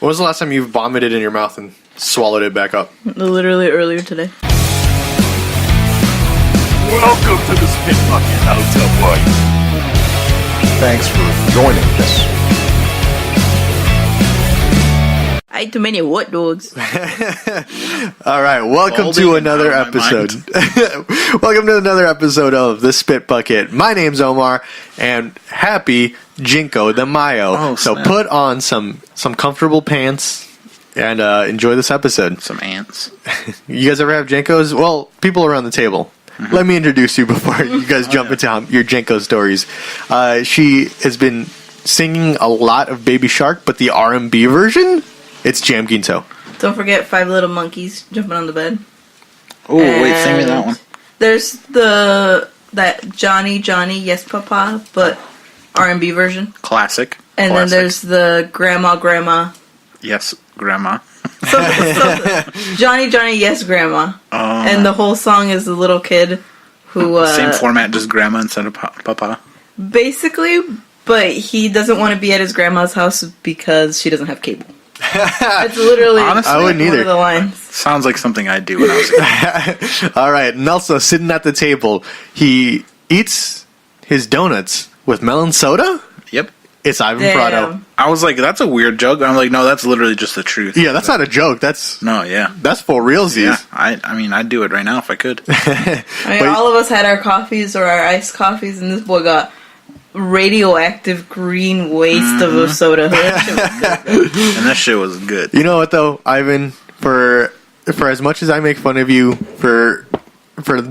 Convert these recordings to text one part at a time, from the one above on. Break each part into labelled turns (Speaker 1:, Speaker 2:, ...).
Speaker 1: When was the last time you vomited in your mouth and swallowed it back up?
Speaker 2: Literally earlier today.
Speaker 3: Welcome to the Spit Bucket Hotel Party.
Speaker 4: Thanks for joining us.
Speaker 2: I ate too many hot dogs.
Speaker 1: All right, welcome to another episode. Welcome to another episode of the Spit Bucket. My name's Omar, and happy Jinko de Mayo.
Speaker 5: Oh,
Speaker 1: so
Speaker 5: snap.
Speaker 1: put on some comfortable pants and enjoy this episode.
Speaker 5: Some ants.
Speaker 1: You guys ever have Jinkos? Well, people around the table.
Speaker 5: Mm-hmm.
Speaker 1: Let me introduce you before you guys jump into your Jinko stories. She has been singing a lot of Baby Shark, but the R&B version, it's Jam Ginto.
Speaker 2: Don't forget 5 Little Monkeys jumping on the bed.
Speaker 5: Oh, wait, sing me that one.
Speaker 2: There's that Johnny, Yes Papa, but R&B version.
Speaker 5: Classic.
Speaker 2: And then there's the Grandma.
Speaker 5: Yes, Grandma.
Speaker 2: So, Johnny, Yes Grandma. And the whole song is a little kid who...
Speaker 5: Same format, just Grandma instead of Papa.
Speaker 2: Basically, but he doesn't want to be at his grandma's house because she doesn't have cable. It's literally
Speaker 5: Honestly,
Speaker 1: I wouldn't
Speaker 2: one
Speaker 1: either.
Speaker 2: of the lines.
Speaker 5: Sounds like something I'd do when I was a kid.
Speaker 1: All right, and also sitting at the table, he eats his donuts with melon soda?
Speaker 5: Yep.
Speaker 1: It's Ivan
Speaker 2: Damn.
Speaker 1: Prado.
Speaker 5: I was like, that's a weird joke. I'm like, no, that's literally just the truth.
Speaker 1: Yeah, that's not a joke. That's
Speaker 5: No, yeah.
Speaker 1: for realsies.
Speaker 5: Yeah, I mean, I'd do it right now if I could.
Speaker 2: I mean,
Speaker 1: But-
Speaker 2: all of us had our coffees or our iced coffees, and this boy got radioactive green waste of a soda. That shit was good.
Speaker 5: And that shit was good.
Speaker 1: You know what though, Ivan? For as much as I make fun of you for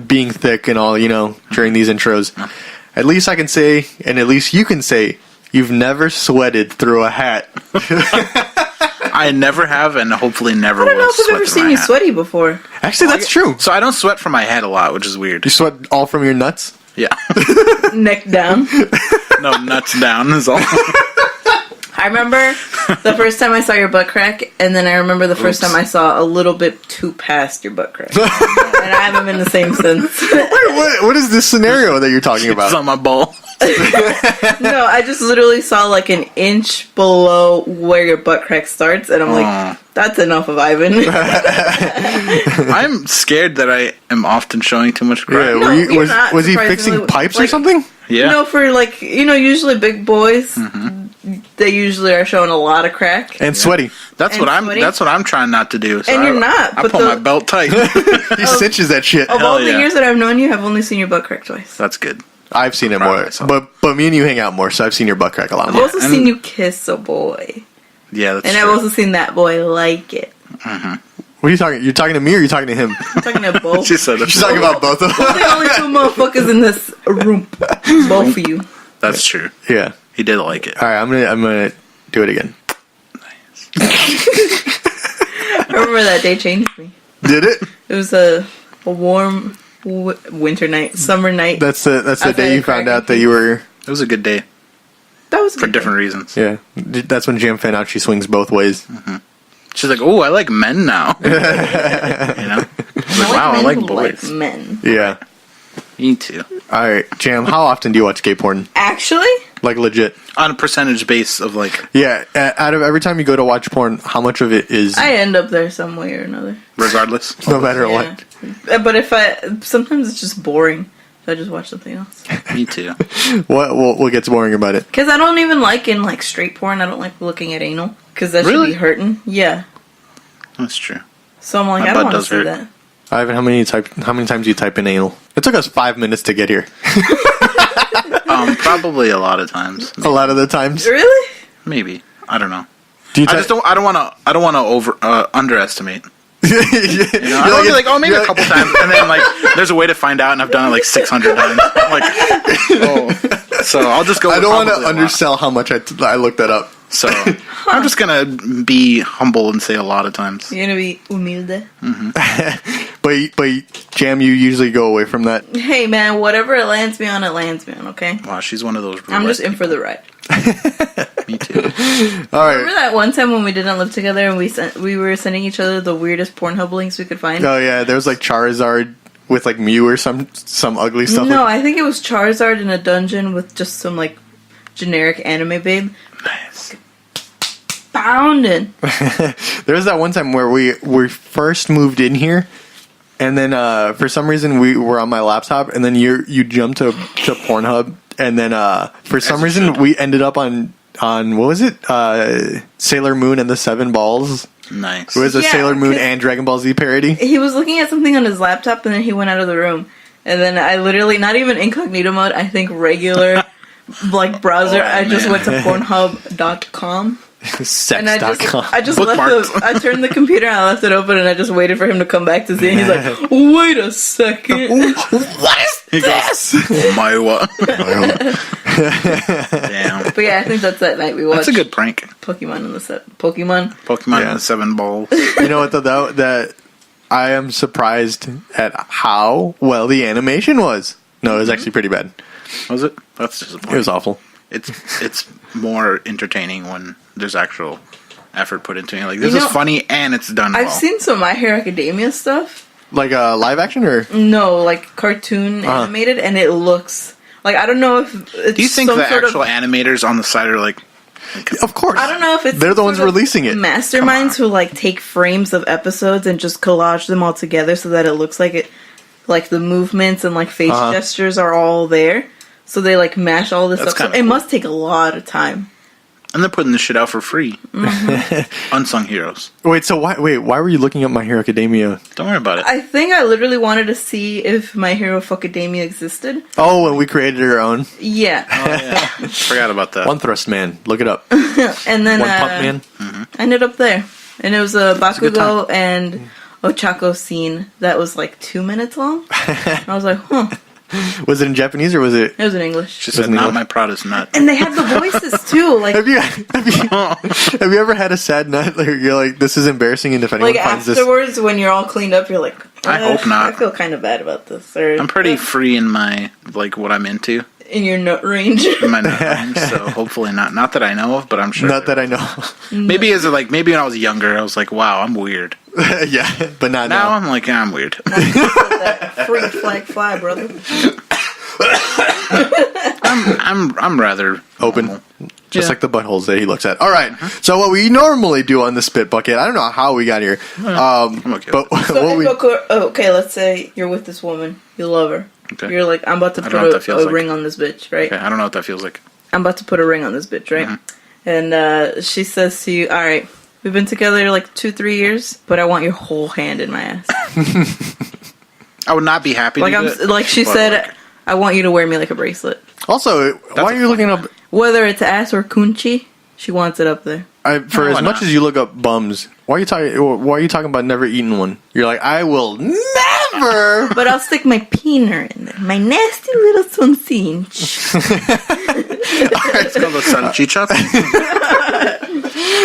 Speaker 1: being thick and all, during these intros, at least I can say, and at least you can say, you've never sweated through a hat.
Speaker 5: I never have, and hopefully never
Speaker 2: I don't know
Speaker 5: will
Speaker 2: if I've
Speaker 5: sweat
Speaker 2: ever
Speaker 5: through
Speaker 2: seen
Speaker 5: my
Speaker 2: you
Speaker 5: hat.
Speaker 2: sweaty before.
Speaker 1: Actually, that's true.
Speaker 5: So I don't sweat from my head a lot, which is weird.
Speaker 1: You sweat all from your nuts?
Speaker 5: Yeah.
Speaker 2: Neck down.
Speaker 5: No, nuts down is all.
Speaker 2: I remember the first time I saw your butt crack, and then I remember the first time I saw a little bit too past your butt crack. And I haven't been the same since.
Speaker 1: What is this scenario that you're talking
Speaker 5: It's
Speaker 1: about?
Speaker 5: on my ball.
Speaker 2: No, I just literally saw like an inch below where your butt crack starts, and I'm like, that's enough of Ivan.
Speaker 5: I'm scared that I am often showing too much crack.
Speaker 1: Yeah,
Speaker 2: No, you're not,
Speaker 1: was he
Speaker 2: surprisingly.
Speaker 1: fixing pipes or
Speaker 2: Like-
Speaker 1: something?
Speaker 5: Yeah.
Speaker 2: No, for like, usually big boys, they usually are showing a lot of crack.
Speaker 1: And sweaty.
Speaker 5: That's
Speaker 2: And
Speaker 5: what I'm.
Speaker 2: sweaty.
Speaker 5: That's what I'm trying not to do. So
Speaker 2: And you're not,
Speaker 5: I
Speaker 2: but
Speaker 5: pull
Speaker 2: the-
Speaker 5: my belt tight.
Speaker 1: He cinches that shit.
Speaker 2: Of
Speaker 5: Hell
Speaker 2: all the
Speaker 5: yeah.
Speaker 2: years that I've known you, I've only seen your butt crack twice.
Speaker 5: That's good.
Speaker 1: I've seen it
Speaker 5: Proud of
Speaker 1: more,
Speaker 5: myself.
Speaker 1: but me and you hang out more, so I've seen your butt crack a lot
Speaker 2: I've
Speaker 1: more.
Speaker 2: also
Speaker 5: and-
Speaker 2: seen you kiss a boy.
Speaker 5: Yeah, that's
Speaker 2: And
Speaker 5: true.
Speaker 2: I've also seen that boy like it.
Speaker 1: What are you talking? You're talking to me or you're talking to him?
Speaker 2: I'm talking to both.
Speaker 5: She said
Speaker 1: She's talking about both of them.
Speaker 2: We're the only two motherfuckers in this room. Both of you.
Speaker 5: That's true.
Speaker 1: Yeah.
Speaker 5: He did like it.
Speaker 1: All right, I'm gonna do it again.
Speaker 2: I remember that day changed me.
Speaker 1: Did it?
Speaker 2: It was a warm winter night, summer night.
Speaker 1: That's the
Speaker 2: I've
Speaker 1: day
Speaker 2: had
Speaker 1: you found
Speaker 2: crack
Speaker 1: out that you were.
Speaker 5: It was a good day
Speaker 2: That was a
Speaker 5: for
Speaker 2: good
Speaker 5: different reasons.
Speaker 1: Yeah. That's when Jam found out she swings both ways.
Speaker 5: She's like, "Oh, I like men now." You know?
Speaker 2: day.
Speaker 5: Wow, I
Speaker 2: men
Speaker 5: like
Speaker 2: who
Speaker 5: boys.
Speaker 2: men.
Speaker 1: Yeah.
Speaker 5: Me too.
Speaker 1: All right, Jam. How often do you watch gay porn?
Speaker 2: Actually,
Speaker 1: Like legit?
Speaker 5: On a percentage base of like,
Speaker 1: Yeah. Out of every time you go to watch porn, how much of it is
Speaker 2: I end up there some way or another.
Speaker 5: regardless.
Speaker 1: no matter
Speaker 2: Yeah.
Speaker 1: what?
Speaker 2: But sometimes it's just boring. So I just watch something else.
Speaker 5: Me too.
Speaker 1: What gets boring about it?
Speaker 2: Because I don't even like in like straight porn. I don't like looking at anal. Because that
Speaker 5: Really?
Speaker 2: should be hurting. Yeah.
Speaker 5: That's true.
Speaker 2: So I'm like,
Speaker 5: My
Speaker 2: I
Speaker 5: butt
Speaker 2: don't want to
Speaker 5: does
Speaker 2: see
Speaker 5: hurt.
Speaker 2: that.
Speaker 1: Ivan, how many times do you type in anal? It took us 5 minutes to get here.
Speaker 5: Probably a lot of times.
Speaker 1: A lot of the times.
Speaker 2: Really?
Speaker 5: Maybe. I don't know.
Speaker 1: Do you
Speaker 5: I just don't. I don't want to underestimate.
Speaker 1: You
Speaker 5: know? I don't be like, oh, maybe a couple times, and then like, there's a way to find out, and I've done it like 600 times. I'm like, oh, so I'll just go.
Speaker 1: I
Speaker 5: with
Speaker 1: don't want to
Speaker 5: probably a lot.
Speaker 1: undersell how much I looked that up.
Speaker 5: So I'm just gonna be humble and say a lot of times.
Speaker 2: You're gonna be humilde.
Speaker 1: But Jam, you usually go away from that.
Speaker 2: Hey man, whatever it lands me on, okay?
Speaker 5: Wow, she's one of those.
Speaker 2: I'm just in for the ride.
Speaker 5: Me too.
Speaker 1: All
Speaker 2: Remember
Speaker 1: right.
Speaker 2: that one time when we didn't live together and we were sending each other the weirdest Pornhub links we could find?
Speaker 1: Oh yeah, there was like Charizard with like Mew or some ugly stuff.
Speaker 2: No, I think it was Charizard in a dungeon with just some like generic anime babe.
Speaker 5: Nice.
Speaker 2: pounding.
Speaker 1: There was that one time where we first moved in here, and then for some reason we were on my laptop, and then you jumped to Pornhub, and then for some reason we ended up on what was it? Sailor Moon and the Seven Balls.
Speaker 5: Nice.
Speaker 1: It was a
Speaker 2: Yeah,
Speaker 1: Sailor Moon
Speaker 2: 'cause-
Speaker 1: and Dragon Ball Z parody.
Speaker 2: He was looking at something on his laptop, and then he went out of the room. And then I literally, not even incognito mode, I think regular, like, browser, I just went to Pornhub.com. And
Speaker 1: Sex.com.
Speaker 2: I just
Speaker 5: Bookmarked.
Speaker 2: I turned the computer and I left it open, and I just waited for him to come back to see it. And he's like, wait a second.
Speaker 1: What is
Speaker 5: He goes, my what? Damn.
Speaker 2: But yeah, I think that's that night we watched
Speaker 5: That's a good prank.
Speaker 2: Pokemon in the set. Pokemon.
Speaker 5: Pokemon and the 7 Balls.
Speaker 1: You know what though? That I am surprised at how well the animation was. No, it was actually pretty bad.
Speaker 5: Was it? That's disappointing.
Speaker 1: It was awful.
Speaker 5: It's more entertaining when there's actual effort put into it. Like, this
Speaker 2: You
Speaker 5: is
Speaker 2: know,
Speaker 5: funny and it's done
Speaker 2: I've
Speaker 5: well.
Speaker 2: seen some My Hero Academia stuff.
Speaker 1: Like live action or
Speaker 2: No, like cartoon animated, and it looks like, I don't know if it's
Speaker 5: Do you think
Speaker 2: some
Speaker 5: the
Speaker 2: sort
Speaker 5: actual
Speaker 2: of,
Speaker 5: animators on the side are like
Speaker 1: of course.
Speaker 2: I don't know if it's
Speaker 1: They're the
Speaker 2: some
Speaker 1: ones
Speaker 2: sort of
Speaker 1: releasing it.
Speaker 2: masterminds who like take frames of episodes and just collage them all together so that it looks like it, like the movements and like face gestures are all there. So they like mash all this
Speaker 5: That's
Speaker 2: up. So
Speaker 5: kinda
Speaker 2: it
Speaker 5: cool.
Speaker 2: must take a lot of time.
Speaker 5: and they're putting this shit out for free.
Speaker 2: Mm-hmm.
Speaker 5: Unsung heroes.
Speaker 1: Wait, so why were you looking up My Hero Academia?
Speaker 5: Don't worry about it.
Speaker 2: I think I literally wanted to see if My Hero Academia existed.
Speaker 1: Oh, and we created our own.
Speaker 2: Yeah.
Speaker 5: Oh, yeah. Forgot about that.
Speaker 1: One Thrust Man. Look it up.
Speaker 2: And then
Speaker 1: One Pump Man.
Speaker 2: I ended up there. And it was a
Speaker 5: a good
Speaker 2: Bakugo and Ochako scene that was like 2 minutes long. And I was like, huh.
Speaker 1: Was it in Japanese or was it?
Speaker 2: It was in English.
Speaker 5: She said,
Speaker 1: Doesn't
Speaker 5: not
Speaker 1: know.
Speaker 5: my proudest nut.
Speaker 2: And they had the voices too. Like,
Speaker 1: Have you ever had a sad night? Like you're like, this is embarrassing, and if anyone
Speaker 2: like
Speaker 1: finds this,
Speaker 2: afterwards when you're all cleaned up, you're like,
Speaker 5: I hope not.
Speaker 2: I feel kind of bad about this. Or,
Speaker 5: I'm pretty free in my, like, what I'm into.
Speaker 2: in your nut range.
Speaker 5: In my nut range, so hopefully not. Not that I know of, but I'm sure.
Speaker 1: not that I know.
Speaker 5: Maybe as a, like, maybe when I was younger, I was like, wow, I'm weird.
Speaker 1: Yeah, but not
Speaker 5: Now
Speaker 1: now.
Speaker 5: I'm like, I'm weird.
Speaker 2: Free flag fly, brother.
Speaker 5: I'm rather
Speaker 1: Open.
Speaker 5: normal.
Speaker 1: Just
Speaker 5: Yeah.
Speaker 1: like the buttholes that he looks at. All right. So what we normally do on the spit bucket, I don't know how we got here.
Speaker 5: I'm okay
Speaker 1: But
Speaker 5: with
Speaker 2: So
Speaker 1: what we
Speaker 2: okay, let's say you're with this woman, you love her.
Speaker 5: Okay.
Speaker 2: You're like, I'm about to
Speaker 5: I don't know what that
Speaker 2: put
Speaker 5: feels
Speaker 2: a
Speaker 5: like.
Speaker 2: ring on this bitch, right?
Speaker 5: Okay, I don't know what that feels like.
Speaker 2: I'm about to put a ring on this bitch, right? And she says to you, all right, we've been together like 2-3 years, but I want your whole hand in my ass.
Speaker 5: I would not be happy
Speaker 2: Like
Speaker 5: to
Speaker 2: I'm,
Speaker 5: do it,
Speaker 2: like she
Speaker 5: but,
Speaker 2: said,
Speaker 5: like,
Speaker 2: I want you to wear me like a bracelet.
Speaker 1: also, why are you looking up?
Speaker 2: Whether it's ass or coochie, she wants it up there.
Speaker 1: For
Speaker 5: Why
Speaker 1: as much
Speaker 5: not?
Speaker 1: as you look up bums, why are you talking? Why are you talking about never eating one? You're like, I will never.
Speaker 2: But I'll stick my peener in there, my nasty little sonsinch.
Speaker 5: It's called a salchicha.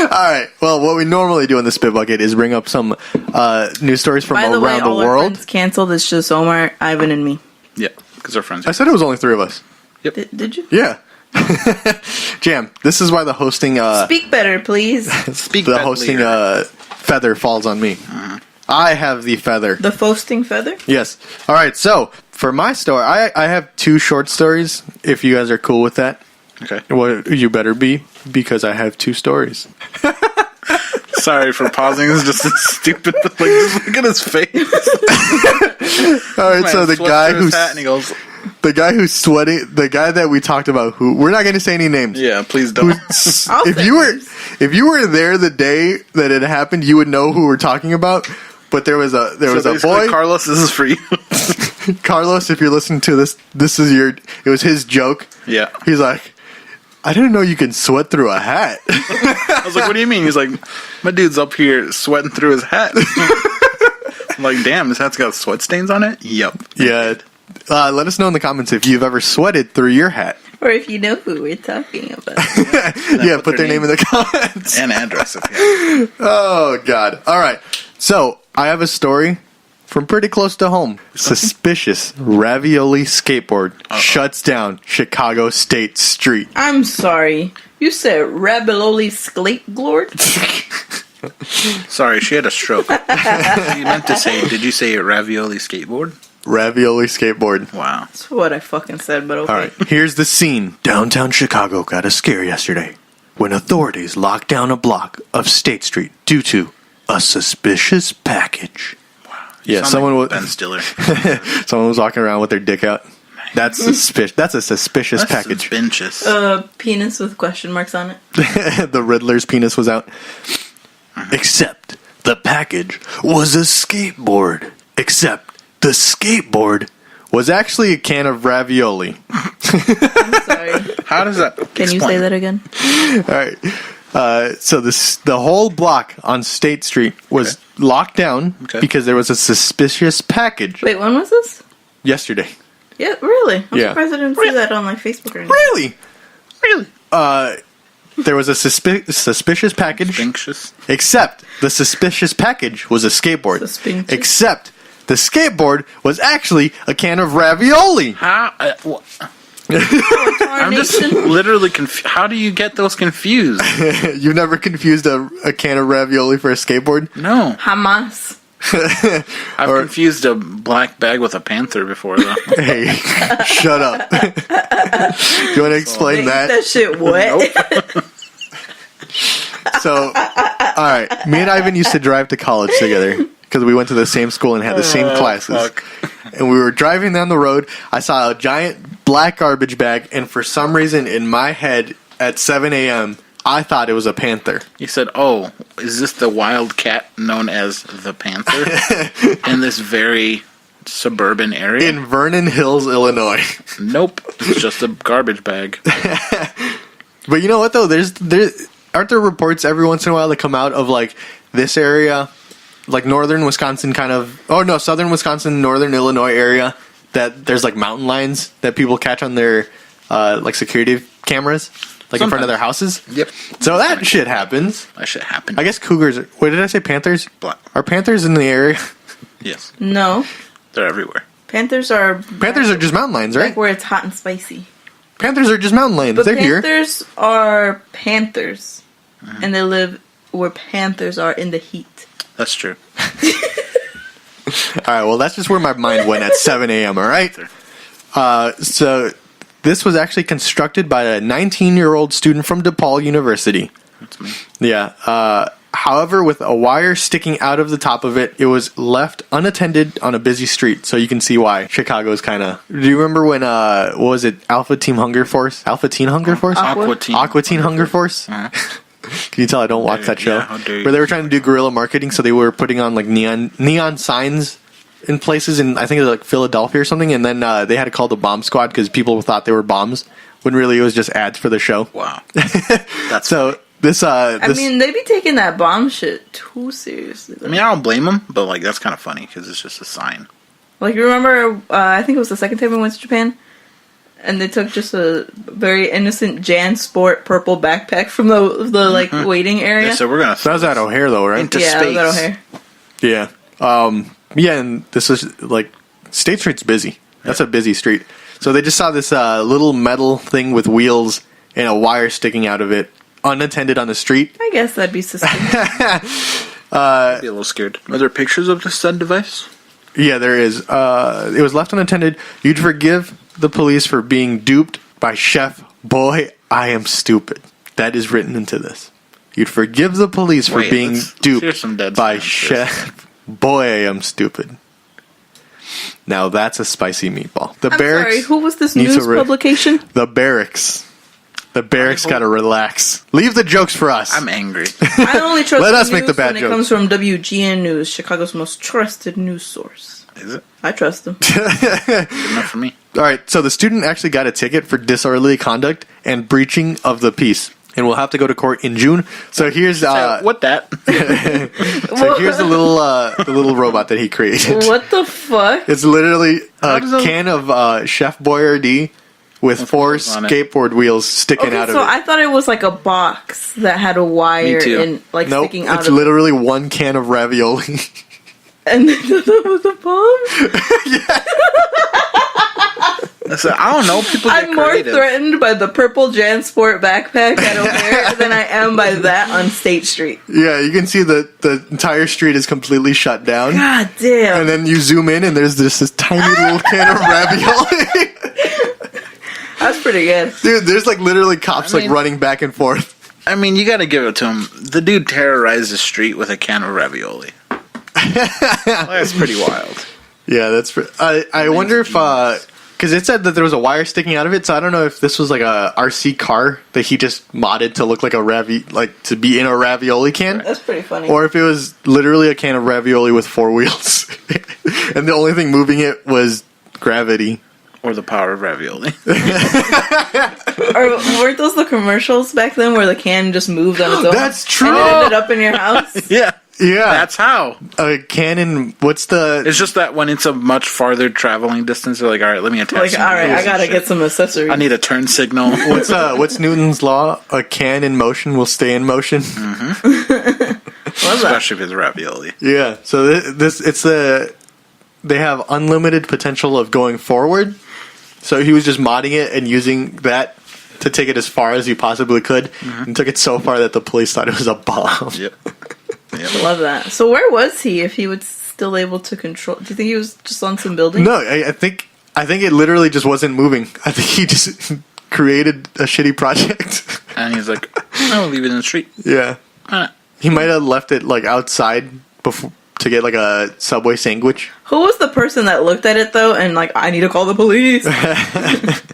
Speaker 1: All right. Well, what we normally do in the spit bucket is bring up some news stories from
Speaker 2: By the way,
Speaker 1: around
Speaker 2: all
Speaker 1: the
Speaker 2: our
Speaker 1: world.
Speaker 2: friends canceled. It's just Omar, Ivan, and me.
Speaker 5: Yeah, because they're friends.
Speaker 1: I said it was only 3 of us.
Speaker 2: Did you?
Speaker 1: Yeah. Jam. This is why the hosting
Speaker 2: Speak better, please.
Speaker 5: Speak
Speaker 1: the
Speaker 5: that
Speaker 1: hosting
Speaker 5: later.
Speaker 1: feather falls on me. I have the feather.
Speaker 2: The foasting feather.
Speaker 1: Yes. All right. So for my story, I have 2 short stories. If you guys are cool with that,
Speaker 5: Okay.
Speaker 1: well, you better be, because I have 2 stories.
Speaker 5: Sorry for pausing. It's just stupid. Like, just look at his face.
Speaker 1: All right. So
Speaker 5: Man, sweat through his hat and he goes,
Speaker 1: the guy who's sweating, the guy that we talked about, who we're not going to say any names.
Speaker 5: yeah, please don't.
Speaker 2: I'll
Speaker 1: If
Speaker 2: say
Speaker 1: you were there the day that it happened, you would know who we're talking about. But there was a
Speaker 5: So basically,
Speaker 1: boy,
Speaker 5: Carlos, this is for you.
Speaker 1: Carlos. If you're listening to this, it was his joke.
Speaker 5: Yeah.
Speaker 1: He's like, I didn't know you can sweat through a hat.
Speaker 5: I was like, what do you mean? He's like, my dude's up here sweating through his hat. I'm like, damn, this hat's got sweat stains on it? Yep.
Speaker 1: Yeah. Let us know in the comments if you've ever sweated through your hat.
Speaker 2: Or if you know who we're talking about.
Speaker 1: Yeah, put their name in the comments.
Speaker 5: And address if you have.
Speaker 1: Oh, God. All right. So, I have a story from pretty close to home. Suspicious ravioli skateboard shuts down Chicago State Street.
Speaker 2: I'm sorry. You said Ravioli Glord?
Speaker 5: Sorry, she had a stroke. You meant to say, did you say ravioli skateboard?
Speaker 1: Ravioli skateboard.
Speaker 5: Wow.
Speaker 2: That's what I fucking said, but okay.
Speaker 1: All right, here's the scene. Downtown Chicago got a scare yesterday. when authorities locked down a block of State Street due to a suspicious package. Yeah, someone was
Speaker 5: Ben Stiller.
Speaker 1: someone was walking around with their dick out. That's suspicious. That's a suspicious package.
Speaker 5: Suspicious.
Speaker 2: Penis with question marks on it.
Speaker 1: The Riddler's penis was out. Except the package was a skateboard. Except the skateboard was actually a can of ravioli.
Speaker 2: I'm sorry.
Speaker 5: How does that?
Speaker 2: Can you say that again?
Speaker 1: All right. So the whole block on State Street was locked down because there was a suspicious package.
Speaker 2: Wait, when was this?
Speaker 1: Yesterday.
Speaker 2: Yeah, really? I'm
Speaker 1: Yeah.
Speaker 2: surprised I didn't see that on like Facebook or anything.
Speaker 1: Really? There was a suspicious package.
Speaker 5: Suspicious.
Speaker 1: Except the suspicious package was a skateboard.
Speaker 2: Suspicious.
Speaker 1: Except the skateboard was actually a can of ravioli.
Speaker 5: How? I'm just literally confused. How do you get those confused?
Speaker 1: You've never confused a can of ravioli for a skateboard?
Speaker 5: No.
Speaker 2: Hamas.
Speaker 5: I've confused a black bag with a panther before, though.
Speaker 1: Hey, shut up. Do you want to explain
Speaker 2: Make that shit wet.
Speaker 1: So, alright, me and Ivan used to drive to college together because we went to the same school and had the same classes.
Speaker 5: Fuck.
Speaker 1: And we were driving down the road. I saw a giant black garbage bag, and for some reason in my head at 7 a.m., I thought it was a panther.
Speaker 5: You said, "Oh, is this the wild cat known as the panther in this very suburban area?"
Speaker 1: In Vernon Hills, Illinois.
Speaker 5: Nope, it's just a garbage bag.
Speaker 1: But you know what though? Aren't there reports every once in a while that come out of like this area, like northern Wisconsin, southern Wisconsin, northern Illinois area, that there's like mountain lions that people catch on their like security cameras, like in front of their houses.
Speaker 5: Yep.
Speaker 1: So that shit happens.
Speaker 5: That shit happened.
Speaker 1: I guess cougars. What did I say? Panthers?
Speaker 5: Black.
Speaker 1: Are panthers in the area?
Speaker 5: Yes,
Speaker 2: No.
Speaker 5: they're everywhere.
Speaker 2: Panthers are
Speaker 1: Panthers are just mountain lions, right?
Speaker 2: like where it's hot and spicy.
Speaker 1: Panthers are just mountain lions.
Speaker 2: But
Speaker 1: They're here.
Speaker 2: Panthers are panthers. And they live where panthers are in the heat.
Speaker 5: That's true.
Speaker 1: All right, well, that's just where my mind went at 7 a.m., all right? So this was actually constructed by a 19-year-old student from DePaul University.
Speaker 5: That's me.
Speaker 1: Yeah. However, with a wire sticking out of the top of it, it was left unattended on a busy street. So you can see why Chicago's kind of... Do you remember when, what was it, Alpha Teen Hunger Force? Aqua Teen Hunger Force?
Speaker 2: Aqua
Speaker 1: Teen Hunger Force? Can you tell I don't watch that show?
Speaker 5: Yeah, how dare you.
Speaker 1: Where they were trying to do guerrilla marketing, so they were putting on like neon signs in places in, I think it was like Philadelphia or something, and then they had to call the bomb squad because people thought they were bombs, when really it was just ads for the show.
Speaker 5: Wow. That's
Speaker 1: So this
Speaker 2: I mean, they be taking that bomb shit too seriously.
Speaker 5: I mean, I don't blame them, but like that's kind of funny because it's just a sign.
Speaker 2: Like, you remember, I think it was the second time we went to Japan, and they took just a very innocent Jan Sport purple backpack from the like waiting area.
Speaker 5: So we're gonna.
Speaker 1: that was at O'Hare though, right?
Speaker 5: Into
Speaker 2: Yeah,
Speaker 5: space.
Speaker 2: that O'Hare.
Speaker 1: Yeah. Yeah, and this is like State Street's busy. That's a busy street. So they just saw this little metal thing with wheels and a wire sticking out of it, unattended on the street.
Speaker 2: I guess that'd be suspicious.
Speaker 5: I'd be a little scared. Are there pictures of this said device?
Speaker 1: Yeah, there is. It was left unattended. You'd forgive the police for being duped by Chef Boy, I am stupid. That is written into this. You'd forgive the police for
Speaker 5: Wait,
Speaker 1: being
Speaker 5: let's
Speaker 1: duped
Speaker 5: hear some dead
Speaker 1: by
Speaker 5: sounds
Speaker 1: Chef Boy, I am stupid. Now that's a spicy meatball. The
Speaker 2: I'm
Speaker 1: barracks.
Speaker 2: sorry, who was this
Speaker 1: needs
Speaker 2: news
Speaker 1: to
Speaker 2: publication?
Speaker 1: The barracks. The barracks gotta relax. Leave the jokes for us.
Speaker 5: I'm angry.
Speaker 2: I only trust
Speaker 1: Let
Speaker 2: the
Speaker 1: us make
Speaker 2: news
Speaker 1: the bad
Speaker 2: when
Speaker 1: jokes.
Speaker 2: it comes from WGN News, Chicago's most trusted news source.
Speaker 5: Is it?
Speaker 2: I trust them.
Speaker 5: Good enough for me.
Speaker 1: All right, so the student actually got a ticket for disorderly conduct and breaching of the peace, and will have to go to court in June. So here's
Speaker 5: What that?
Speaker 1: so here's the little robot that he created.
Speaker 2: What the fuck?
Speaker 1: It's literally a
Speaker 5: does it-
Speaker 1: can of Chef-Boyardee with 4
Speaker 5: wheels on it.
Speaker 1: skateboard wheels sticking
Speaker 2: Okay,
Speaker 1: out of
Speaker 2: so
Speaker 1: it.
Speaker 2: I thought it was like a box that had a wire
Speaker 5: Me too.
Speaker 2: and like
Speaker 1: Nope,
Speaker 2: sticking out
Speaker 1: it's
Speaker 2: of
Speaker 1: literally one can of ravioli.
Speaker 2: And then that was a bomb?
Speaker 5: So, I don't know. People get
Speaker 2: I'm more
Speaker 5: creative.
Speaker 2: threatened by the purple Jan Sport backpack at O'Hare than I am by that on State Street.
Speaker 1: Yeah, you can see the entire street is completely shut down.
Speaker 2: God damn.
Speaker 1: And then you zoom in and there's this tiny little can of ravioli.
Speaker 2: That's pretty good.
Speaker 1: Dude, there's like literally cops
Speaker 5: I mean-
Speaker 1: like running back and forth.
Speaker 5: I mean, you got to give it to him. The dude terrorized the street with a can of ravioli. That's pretty wild.
Speaker 1: Yeah, that's. I wonder if because it said that there was a wire sticking out of it, so I don't know if this was like a RC car that he just modded to look like to be in a ravioli can.
Speaker 2: That's pretty funny.
Speaker 1: Or if it was literally a can of ravioli with 4 wheels, and the only thing moving it was gravity.
Speaker 5: Or the power of ravioli.
Speaker 2: Or weren't those the commercials back then where the can just moved on its own?
Speaker 1: That's true.
Speaker 2: And it ended up in your house?
Speaker 5: Yeah.
Speaker 1: Yeah.
Speaker 5: That's how.
Speaker 1: A cannon, what's the...
Speaker 5: It's just that when it's a much farther traveling distance, they're like, all right, let me attach
Speaker 2: Like,
Speaker 5: some
Speaker 2: all right,
Speaker 5: wheels
Speaker 2: I gotta
Speaker 5: and
Speaker 2: get
Speaker 5: shit.
Speaker 2: some accessories.
Speaker 5: I need a turn signal.
Speaker 1: What's Newton's law? A can in motion will stay in motion.
Speaker 2: Love that.
Speaker 5: Especially if it's ravioli.
Speaker 1: Yeah. So they have unlimited potential of going forward. So he was just modding it and using that to take it as far as he possibly could, and took it so far that the police thought it was a bomb.
Speaker 5: Yep.
Speaker 2: Love that. So where was he if he was still able to control? Do you think he was just on some building?
Speaker 1: No, I think it literally just wasn't moving. I think he just created a shitty project.
Speaker 5: And he's like, I'll leave it in the street.
Speaker 1: Yeah.
Speaker 5: Ah.
Speaker 1: He might have left it like outside before to get like a Subway sandwich.
Speaker 2: Who was the person that looked at it though and like, I need to call the police?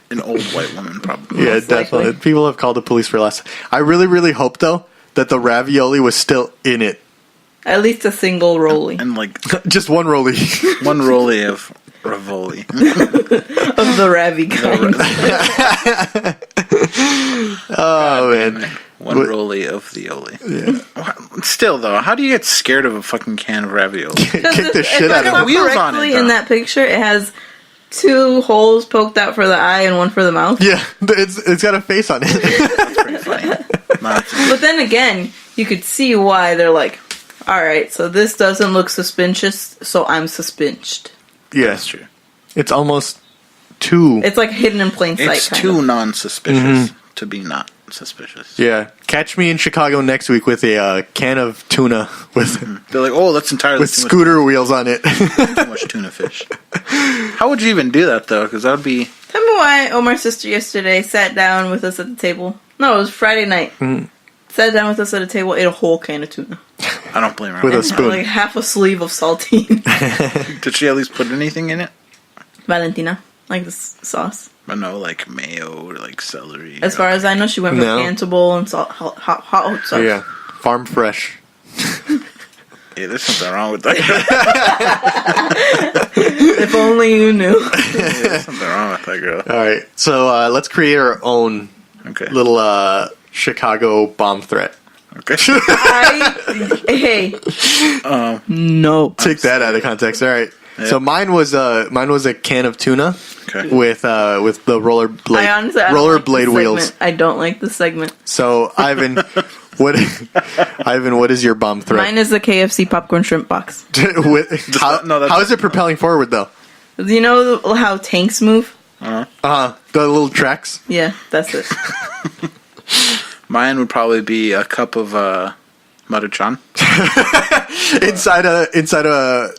Speaker 5: An old white woman, probably.
Speaker 1: Yeah,
Speaker 2: Most
Speaker 1: definitely.
Speaker 2: likely.
Speaker 1: People have called the police for less. I really, really hope though that the ravioli was still in it.
Speaker 2: At least a single rolly
Speaker 5: And like
Speaker 1: Just one rollie.
Speaker 5: one rollie of Ravoli.
Speaker 2: of the Ravi kind.
Speaker 1: Oh man.
Speaker 5: One
Speaker 1: What-
Speaker 5: rollie of the Oli.
Speaker 1: Yeah.
Speaker 5: Still though, how do you get scared of a fucking can of ravioli?
Speaker 1: Kick the shit
Speaker 2: If I
Speaker 1: out of
Speaker 2: saw
Speaker 1: him.
Speaker 5: Wheels on it,
Speaker 2: correctly
Speaker 5: though.
Speaker 2: in that picture, it has 2 holes poked out for the eye and 1 for the mouth.
Speaker 1: Yeah, it's got a face on it.
Speaker 5: That's pretty funny.
Speaker 2: But then again, you could see why they're like, alright, so this doesn't look suspicious, so I'm suspicious.
Speaker 1: Yeah,
Speaker 5: That's true.
Speaker 1: it's almost too.
Speaker 2: It's like hidden in plain sight.
Speaker 5: It's
Speaker 2: kind
Speaker 5: too
Speaker 2: of.
Speaker 5: non-suspicious to be not suspicious.
Speaker 1: Yeah, catch me in Chicago next week with a can of tuna with
Speaker 5: They're like, oh, that's entirely
Speaker 1: with
Speaker 5: too
Speaker 1: scooter wheels on it.
Speaker 5: much tuna fish. How would you even do that though? Because that would be
Speaker 2: Tell me why Omar's sister yesterday sat down with us at the table. No, it was Friday night. Sat down with us at a table, ate a whole can of tuna.
Speaker 5: I don't blame her.
Speaker 1: With a
Speaker 2: And
Speaker 1: spoon.
Speaker 2: like half a sleeve of saltine.
Speaker 5: Did she at least put anything in it?
Speaker 2: Valentina, like this sauce.
Speaker 5: But no, like mayo or like celery.
Speaker 2: As far as I know, she went with
Speaker 1: No.
Speaker 2: cannibal and hot sauce.
Speaker 1: Yeah, farm fresh.
Speaker 5: Yeah, there's something wrong with that.
Speaker 2: If only you knew.
Speaker 5: Yeah, there's something wrong with that girl.
Speaker 1: All right, so let's create our own
Speaker 5: Okay.
Speaker 1: little Chicago bomb threat.
Speaker 5: Okay.
Speaker 2: Hey. No.
Speaker 1: Take that out of context. All right.
Speaker 5: Yeah.
Speaker 1: So mine was a can of tuna
Speaker 5: Okay.
Speaker 1: with the rollerblade
Speaker 2: I honestly I don't like
Speaker 1: rollerblade
Speaker 2: this
Speaker 1: wheels.
Speaker 2: segment. I don't like this segment.
Speaker 1: So what is your bomb threat?
Speaker 2: Mine is the KFC popcorn shrimp box.
Speaker 1: How is it propelling forward though?
Speaker 2: You know how tanks move?
Speaker 1: The little tracks.
Speaker 2: Yeah, that's it.
Speaker 5: Mine would probably be a cup of Maruchan.
Speaker 1: inside a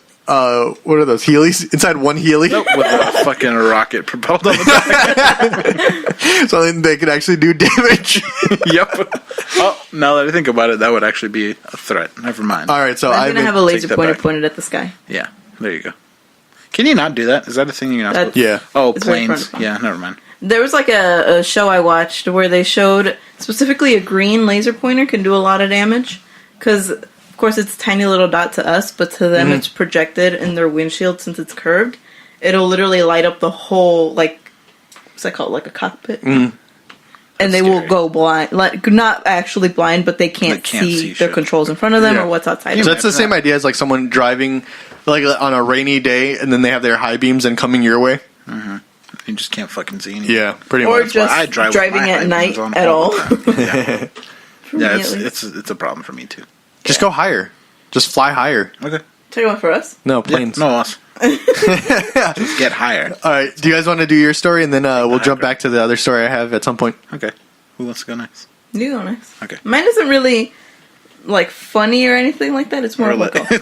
Speaker 1: what are those Heelys? Inside one Heely,
Speaker 5: With a fucking rocket propelled on the back.
Speaker 1: so then they could actually do damage.
Speaker 5: Yep. Oh, now that I think about it, that would actually be a threat. Never mind.
Speaker 1: All right, so
Speaker 2: I'm gonna have a laser
Speaker 5: take that
Speaker 2: pointer
Speaker 5: back.
Speaker 2: pointed at the sky.
Speaker 5: Yeah, there you go. Can you not do that? Is that a thing you're not
Speaker 2: That's-
Speaker 5: supposed to?
Speaker 1: Yeah.
Speaker 5: Oh,
Speaker 2: It's very
Speaker 5: planes.
Speaker 2: fun.
Speaker 5: Yeah, never mind.
Speaker 2: There was like a show I watched where they showed specifically a green laser pointer can do a lot of damage because, of course, it's a tiny little dot to us, but to them it's projected in their windshield since it's curved. It'll literally light up the whole what's that called, like a cockpit, and they will
Speaker 5: scary.
Speaker 2: go blind, like not actually blind, but they can't,
Speaker 5: can't see
Speaker 2: see their
Speaker 5: shit.
Speaker 2: controls in front of them
Speaker 1: Yeah.
Speaker 2: or what's outside.
Speaker 1: So
Speaker 2: of
Speaker 1: that's the
Speaker 2: them.
Speaker 1: same idea as like someone driving like on a rainy day, and then they have their high beams and coming your way.
Speaker 5: You just can't fucking see anything.
Speaker 1: Yeah, pretty
Speaker 2: Or
Speaker 1: much.
Speaker 2: just
Speaker 5: I drive with
Speaker 2: driving
Speaker 5: my
Speaker 2: at
Speaker 5: high
Speaker 2: night
Speaker 5: beams on
Speaker 2: at all.
Speaker 5: the time. Yeah,
Speaker 2: For
Speaker 5: yeah
Speaker 2: me, at least.
Speaker 5: it's a problem for me too.
Speaker 1: Just go higher. Just fly higher.
Speaker 5: Okay.
Speaker 2: Take one for us.
Speaker 1: No
Speaker 5: Yeah,
Speaker 1: planes.
Speaker 5: no us. Just get higher.
Speaker 1: All right. Do you guys want to do your story, and then we'll jump
Speaker 5: higher.
Speaker 1: back to the other story I have at some point?
Speaker 5: Okay. Who wants to go next?
Speaker 2: You go next.
Speaker 5: Okay.
Speaker 2: Mine isn't really like funny or anything like that. It's more
Speaker 5: Or
Speaker 2: of
Speaker 5: like,
Speaker 2: like a,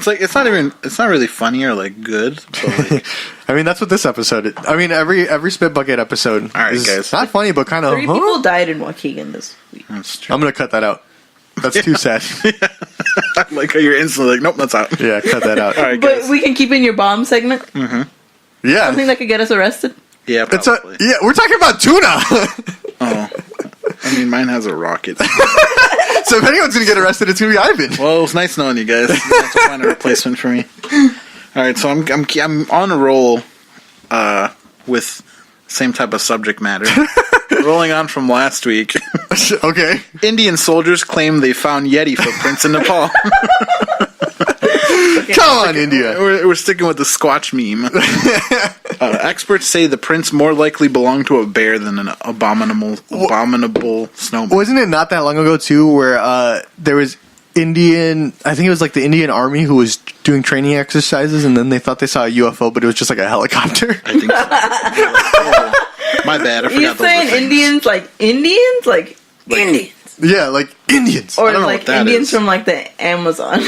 Speaker 5: it's not really funny or like good. But like,
Speaker 1: I mean, that's what this episode is. I mean, every Spit Bucket episode
Speaker 5: All right,
Speaker 1: is
Speaker 5: guys.
Speaker 1: not funny, but kind of.
Speaker 2: 3 people died in Waukegan this week.
Speaker 5: that's true.
Speaker 1: I'm gonna cut that out. That's too sad.
Speaker 5: Like how you're instantly like, nope, that's out.
Speaker 1: Yeah, cut that out.
Speaker 5: All right,
Speaker 2: But
Speaker 5: guys.
Speaker 2: we can keep in your bomb segment.
Speaker 1: Yeah.
Speaker 2: Something that could get us arrested.
Speaker 5: Yeah,
Speaker 1: It's
Speaker 5: probably.
Speaker 1: yeah, we're talking about tuna.
Speaker 5: Oh. I mean, mine has a rocket.
Speaker 1: So if anyone's gonna get arrested, it's gonna be Ivan.
Speaker 5: Well, it was nice knowing you guys. You have to find a replacement for me. All right, so I'm on a roll with same type of subject matter. Rolling on from last week.
Speaker 1: Okay.
Speaker 5: Indian soldiers claim they found Yeti footprints in Nepal.
Speaker 1: Come on, India.
Speaker 5: We're sticking with the Squatch meme. Experts say the prints more likely belong to a bear than an abominable snowman.
Speaker 1: Wasn't it not that long ago too, where there was Indian? I think it was like the Indian Army who was doing training exercises, and then they thought they saw a UFO, but it was just like a helicopter.
Speaker 5: I think so. My bad. I forgot
Speaker 2: You
Speaker 5: those
Speaker 2: saying
Speaker 5: were things.
Speaker 2: Indians like Indians? Like Indians?
Speaker 1: Yeah, like Indians.
Speaker 2: Or
Speaker 5: don't know
Speaker 2: like
Speaker 5: what that
Speaker 2: Indians
Speaker 5: is.
Speaker 2: from like the Amazon?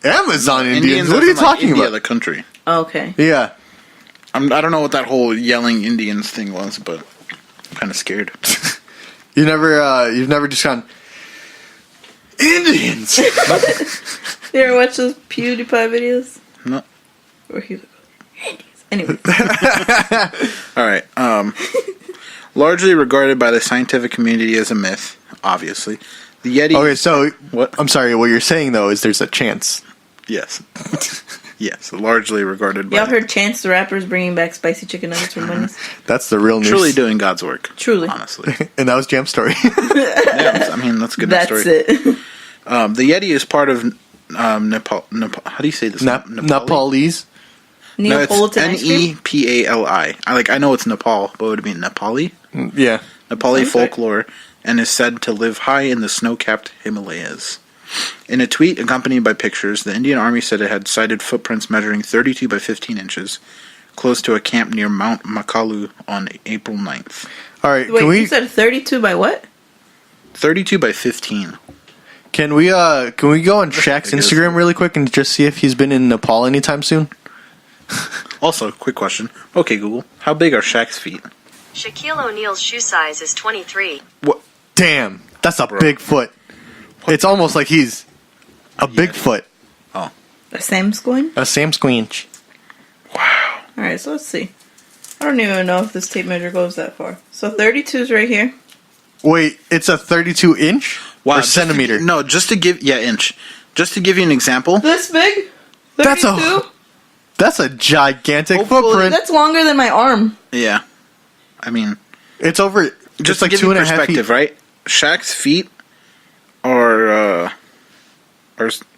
Speaker 1: Amazon Indians. What
Speaker 5: as
Speaker 1: are you
Speaker 5: in, like,
Speaker 1: talking
Speaker 5: India,
Speaker 1: about?
Speaker 5: the country.
Speaker 2: Okay.
Speaker 1: Yeah.
Speaker 5: I don't know what that whole yelling Indians thing was, but I'm kind of scared.
Speaker 1: You've never just gone Indians.
Speaker 2: You ever watch those PewDiePie videos?
Speaker 5: No.
Speaker 2: Where he Indians. Anyway.
Speaker 5: All right. Largely regarded by the scientific community as a myth, obviously. The Yeti.
Speaker 1: Okay, so
Speaker 5: What?
Speaker 1: I'm sorry. What you're saying though is there's a chance.
Speaker 5: Yes. Yes, largely regarded by.
Speaker 2: Y'all heard Chance the Rapper's bringing back spicy chicken nuggets from Wendy's?
Speaker 1: That's the real news.
Speaker 5: Truly doing God's work.
Speaker 2: Truly.
Speaker 5: Honestly.
Speaker 1: And that was Jam Story.
Speaker 5: Yeah, I mean, that's a good
Speaker 2: That's
Speaker 5: story.
Speaker 2: it.
Speaker 5: The Yeti is part of Nepal. How do you say this?
Speaker 1: Nepalese.
Speaker 5: No, it's
Speaker 2: Neapolitan ice cream?
Speaker 5: Nepali. I know it's Nepal, but would it be Nepali?
Speaker 1: Yeah.
Speaker 5: Nepali
Speaker 2: Sounds right.
Speaker 5: folklore, and is said to live high in the snow-capped Himalayas. In a tweet accompanied by pictures, the Indian Army said it had sighted footprints measuring 32 by 15 inches, close to a camp near Mount Makalu on April 9th.
Speaker 1: All right.
Speaker 2: Wait,
Speaker 1: can we
Speaker 2: you said 32 by what?
Speaker 5: 32 by 15.
Speaker 1: can we go on Shaq's
Speaker 5: I guess.
Speaker 1: Instagram really quick and just see if he's been in Nepal anytime soon?
Speaker 5: Also, quick question. Okay, Google. How big are Shaq's feet?
Speaker 6: Shaquille O'Neal's shoe size is 23.
Speaker 5: What?
Speaker 1: Damn, that's a
Speaker 5: Bro.
Speaker 1: big foot. It's almost like he's a big foot.
Speaker 5: Oh.
Speaker 2: A Sam Squin?
Speaker 1: A Sam Squinch.
Speaker 5: Wow.
Speaker 2: Alright, so let's see. I don't even know if this tape measure goes that far. So 32 is right here.
Speaker 1: Wait, it's a 32 inch
Speaker 5: Wow.
Speaker 1: or
Speaker 5: just
Speaker 1: centimeter?
Speaker 5: just to give... Yeah, inch. Just to give you an example.
Speaker 2: This big? 32?
Speaker 1: That's a gigantic
Speaker 5: Hopefully
Speaker 1: footprint.
Speaker 2: That's longer than my arm.
Speaker 5: Yeah. I mean...
Speaker 1: It's over.
Speaker 5: Just
Speaker 1: It's like
Speaker 5: to give
Speaker 1: two
Speaker 5: you
Speaker 1: and a half
Speaker 5: perspective,
Speaker 1: feet.
Speaker 5: right? Shaq's feet are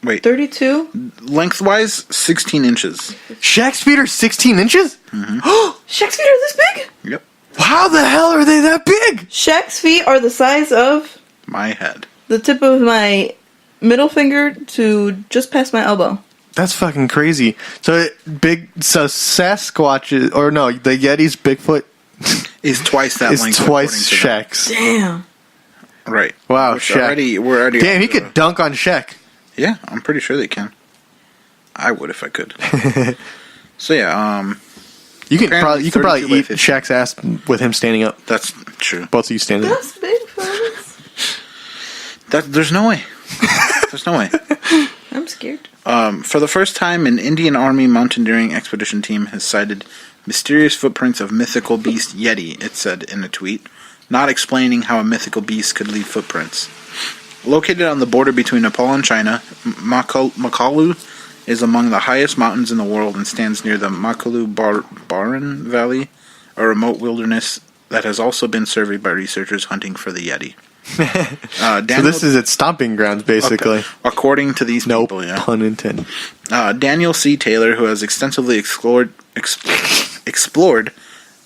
Speaker 5: wait,
Speaker 2: 32?
Speaker 5: lengthwise 16 inches.
Speaker 1: Shaq's feet are 16 inches?
Speaker 2: Shaq's feet are this big?
Speaker 5: Yep.
Speaker 1: How the hell are they that big?
Speaker 2: Shaq's feet are the size of
Speaker 5: My head.
Speaker 2: the tip of my middle finger to just past my elbow.
Speaker 1: That's fucking crazy. So Sasquatch is, or no, the Yeti's Bigfoot
Speaker 5: Is twice that
Speaker 1: is
Speaker 5: length.
Speaker 1: twice
Speaker 5: according to
Speaker 1: Shaq's.
Speaker 2: Damn.
Speaker 5: them. Right.
Speaker 1: Wow,
Speaker 5: Which
Speaker 1: Shaq.
Speaker 5: we're already.
Speaker 1: Damn,
Speaker 5: on
Speaker 1: he
Speaker 5: to
Speaker 1: could dunk on Shaq.
Speaker 5: Yeah, I'm pretty sure they can. I would if I could. So yeah,
Speaker 1: You could
Speaker 5: Apparently
Speaker 1: probably
Speaker 5: 32 by
Speaker 1: eat
Speaker 5: 50.
Speaker 1: Shaq's ass with him standing up.
Speaker 5: that's true.
Speaker 1: Both of you standing up.
Speaker 2: That's big, fellas.
Speaker 5: There's no way. There's no way.
Speaker 2: I'm scared.
Speaker 5: For the first time, an Indian Army mountaineering expedition team has sighted mysterious footprints of mythical beast Yeti, it said in a tweet, not explaining how a mythical beast could leave footprints. Located on the border between Nepal and China, Makalu is among the highest mountains in the world and stands near the Makalu Baran Valley, a remote wilderness that has also been surveyed by researchers hunting for the Yeti.
Speaker 1: So this is its stomping grounds, basically.
Speaker 5: Okay. According to these
Speaker 1: No
Speaker 5: people, yeah.
Speaker 1: pun intended.
Speaker 5: Daniel C. Taylor, who has extensively explored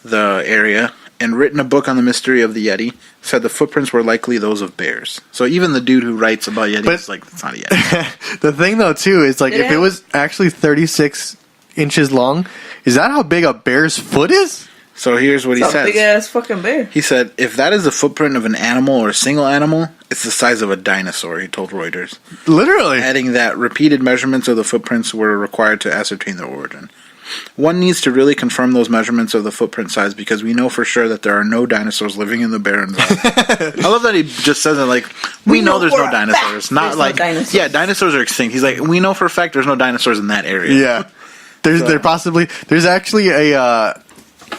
Speaker 5: the area and written a book on the mystery of the Yeti, said the footprints were likely those of bears. So even the dude who writes about Yeti is like, it's not a Yeti.
Speaker 1: The thing, though, too, is like if it was actually 36 inches long, is that how big a bear's foot is?
Speaker 5: So here's what he
Speaker 2: It's a
Speaker 5: says.
Speaker 2: big ass fucking bear.
Speaker 5: He said, if that is the footprint of an animal or a single animal, it's the size of a dinosaur, he told Reuters.
Speaker 1: Literally.
Speaker 5: Adding that repeated measurements of the footprints were required to ascertain their origin. One needs to really confirm those measurements of the footprint size because we know for sure that there are no dinosaurs living in the barren zone. I love that he just says it like, we know there's no dinosaurs. Not like, yeah, dinosaurs are extinct. He's like, we know for a fact there's no dinosaurs in that area.
Speaker 1: Yeah. There's actually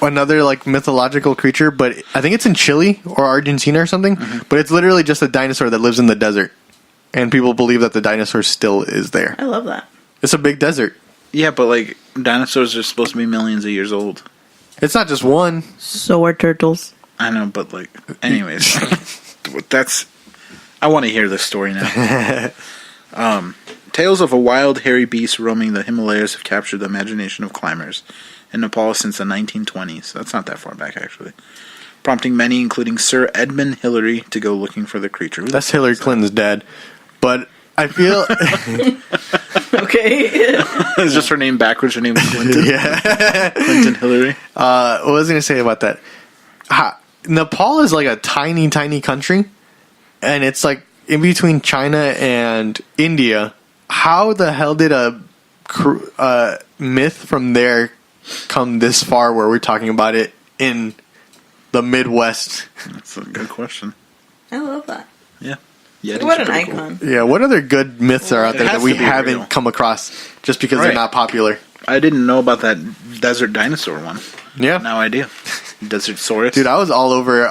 Speaker 1: another like mythological creature, but I think it's in Chile or Argentina or something, but it's literally just a dinosaur that lives in the desert. And people believe that the dinosaur still is there.
Speaker 2: I love that.
Speaker 1: It's a big desert.
Speaker 5: Yeah, but like dinosaurs are supposed to be millions of years old.
Speaker 1: It's not just one.
Speaker 2: So are turtles.
Speaker 5: I know, but like, anyways, I want to hear this story now. Tales of a wild, hairy beast roaming the Himalayas have captured the imagination of climbers in Nepal since the 1920s. That's not that far back, actually. Prompting many, including Sir Edmund Hillary, to go looking for the creature.
Speaker 1: That's Hillary Clinton's dad. But I feel...
Speaker 2: Okay.
Speaker 5: Is just her name backwards? Her name is Clinton?
Speaker 1: Yeah.
Speaker 5: Clinton Hillary.
Speaker 1: What was I going to say about that? Nepal is like a tiny, tiny country. And it's like in between China and India. How the hell did a myth from there come this far where we're talking about it in the Midwest?
Speaker 5: That's a good question.
Speaker 2: I love that.
Speaker 5: Yeah. Yeti's
Speaker 2: What an
Speaker 5: pretty cool.
Speaker 2: icon.
Speaker 1: Yeah, what other good myths are out there that we
Speaker 5: to be
Speaker 1: haven't
Speaker 5: real.
Speaker 1: come across just because they're not popular?
Speaker 5: I didn't know about that desert dinosaur one.
Speaker 1: Yeah.
Speaker 5: Now I do. Desert Saurus.
Speaker 1: Dude, I was all over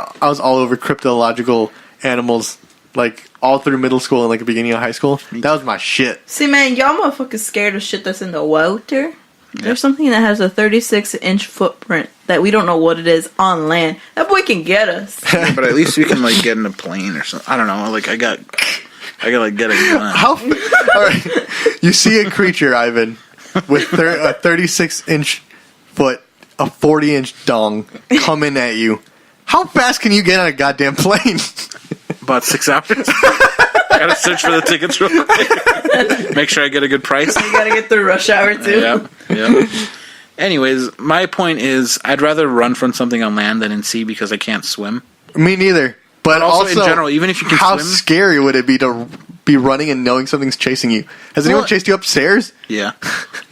Speaker 1: cryptological animals like all through middle school and like the beginning of high school. That was my shit.
Speaker 2: See, man, y'all motherfuckers scared of shit that's in the water. There's something that has a 36-inch footprint that we don't know what it is on land. That boy can get us.
Speaker 5: But at least we can like get in a plane or something. I don't know. Like I got like get a gun.
Speaker 1: All right. You see a creature, Ivan, with a 36-inch foot, a 40-inch dong coming at you. How fast can you get on a goddamn plane?
Speaker 5: About 6 hours. I gotta search for the tickets real quick. Make sure I get a good price.
Speaker 2: You gotta get through rush hour, too.
Speaker 5: Yep. Anyways, my point is, I'd rather run from something on land than in sea because I can't swim.
Speaker 1: Me neither. But also,
Speaker 5: in general, even if you can
Speaker 1: how
Speaker 5: swim,
Speaker 1: scary would it be to be running and knowing something's chasing you? Has anyone chased you upstairs?
Speaker 5: yeah.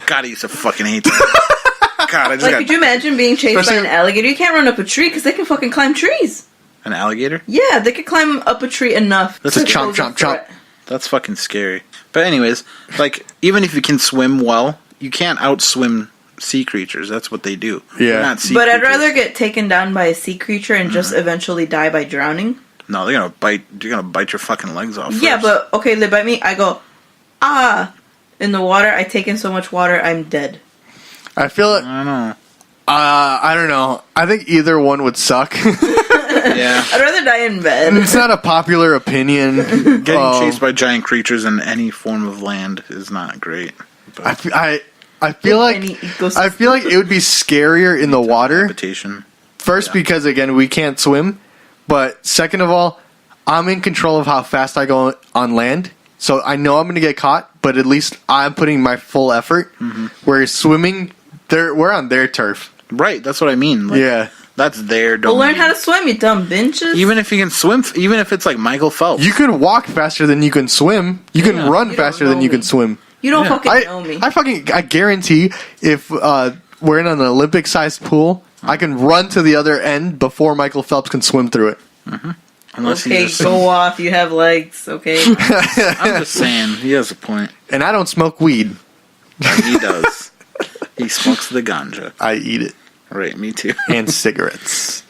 Speaker 5: God, I used to fucking hate that. God, I just
Speaker 2: Like, could you imagine being chased by an alligator? You can't run up a tree because they can fucking climb trees.
Speaker 5: an alligator.
Speaker 2: Yeah, they could climb up a tree enough.
Speaker 5: That's
Speaker 2: to
Speaker 5: a
Speaker 2: pose
Speaker 1: chomp,
Speaker 2: a
Speaker 1: chomp,
Speaker 2: threat.
Speaker 5: That's fucking scary. But anyways, like even if you can swim well, you can't outswim sea creatures. That's what they do.
Speaker 1: Yeah.
Speaker 5: They're not sea
Speaker 2: But I'd
Speaker 5: creatures.
Speaker 2: rather get taken down by a sea creature and just eventually die by drowning.
Speaker 5: No, they're gonna bite. You're gonna bite your fucking legs off.
Speaker 2: Yeah,
Speaker 5: first.
Speaker 2: but okay, they bite me. I go, in the water. I take in so much water, I'm dead.
Speaker 1: I feel it.
Speaker 5: I don't know.
Speaker 1: I don't know. I think either one would suck.
Speaker 5: Yeah.
Speaker 2: I'd rather die in bed.
Speaker 1: It's not a popular opinion.
Speaker 5: Getting chased by giant creatures in any form of land is not great. But
Speaker 1: I feel like
Speaker 2: Any ecosystem.
Speaker 1: I feel like it would be scarier in the water.
Speaker 5: habitation.
Speaker 1: First, because again we can't swim, but second of all, I'm in control of how fast I go on land, so I know I'm going to get caught. But at least I'm putting my full effort. Whereas swimming, we're on their turf.
Speaker 5: Right, that's what I mean. Like,
Speaker 1: Yeah.
Speaker 5: That's their
Speaker 2: Well,
Speaker 5: domain.
Speaker 2: learn how to swim, you dumb bitches.
Speaker 5: Even if you can swim, even if it's like Michael Phelps.
Speaker 1: You can walk faster than you can swim. You can run
Speaker 2: You don't
Speaker 1: faster
Speaker 2: know
Speaker 1: than you
Speaker 2: me.
Speaker 1: can swim.
Speaker 2: You don't fucking know me.
Speaker 1: I guarantee if we're in an Olympic-sized pool, I can run to the other end before Michael Phelps can swim through it.
Speaker 5: Unless
Speaker 2: Okay,
Speaker 5: he's just,
Speaker 2: go off. You have legs. Okay.
Speaker 5: I'm just saying, he has a point.
Speaker 1: And I don't smoke weed.
Speaker 5: He does. He smokes the ganja.
Speaker 1: I eat it.
Speaker 5: Right, me too.
Speaker 1: And cigarettes.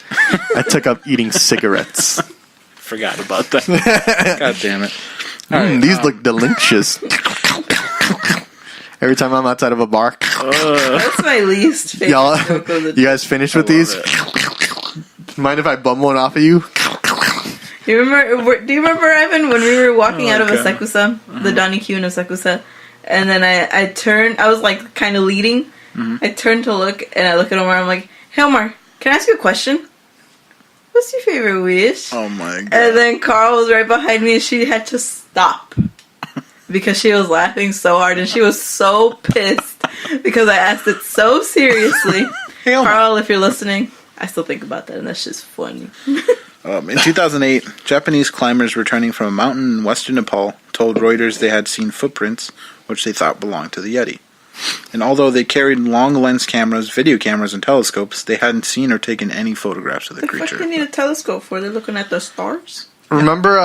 Speaker 1: I took up eating cigarettes.
Speaker 5: Forgot about that. God damn it. All right,
Speaker 1: These look delicious. Every time I'm outside of a bar.
Speaker 2: That's my least favorite
Speaker 1: Y'all,
Speaker 2: joke of the
Speaker 1: you guys finished with these? Mind if I bum one off of you?
Speaker 2: Do you remember, Ivan, when we were walking out of
Speaker 5: God.
Speaker 2: Asekusa, the Donnie Q in Asekusa, and then I turned, I was like kind of leading. I turned to look, and I look at Omar, I'm like, hey Omar, can I ask you a question? What's your favorite wish?
Speaker 5: Oh my god.
Speaker 2: And then Carl was right behind me, and she had to stop. Because she was laughing so hard, and she was so pissed because I asked it so seriously.
Speaker 5: Hey, Omar.
Speaker 2: Carl, if you're listening, I still think about that, and that's just funny.
Speaker 5: In 2008, Japanese climbers returning from a mountain in western Nepal told Reuters they had seen footprints which they thought belonged to the Yeti. And although they carried long lens cameras, video cameras, and telescopes, they hadn't seen or taken any photographs of the
Speaker 2: The fuck
Speaker 5: creature.
Speaker 2: they need a telescope for? They're looking at the stars?
Speaker 1: Remember,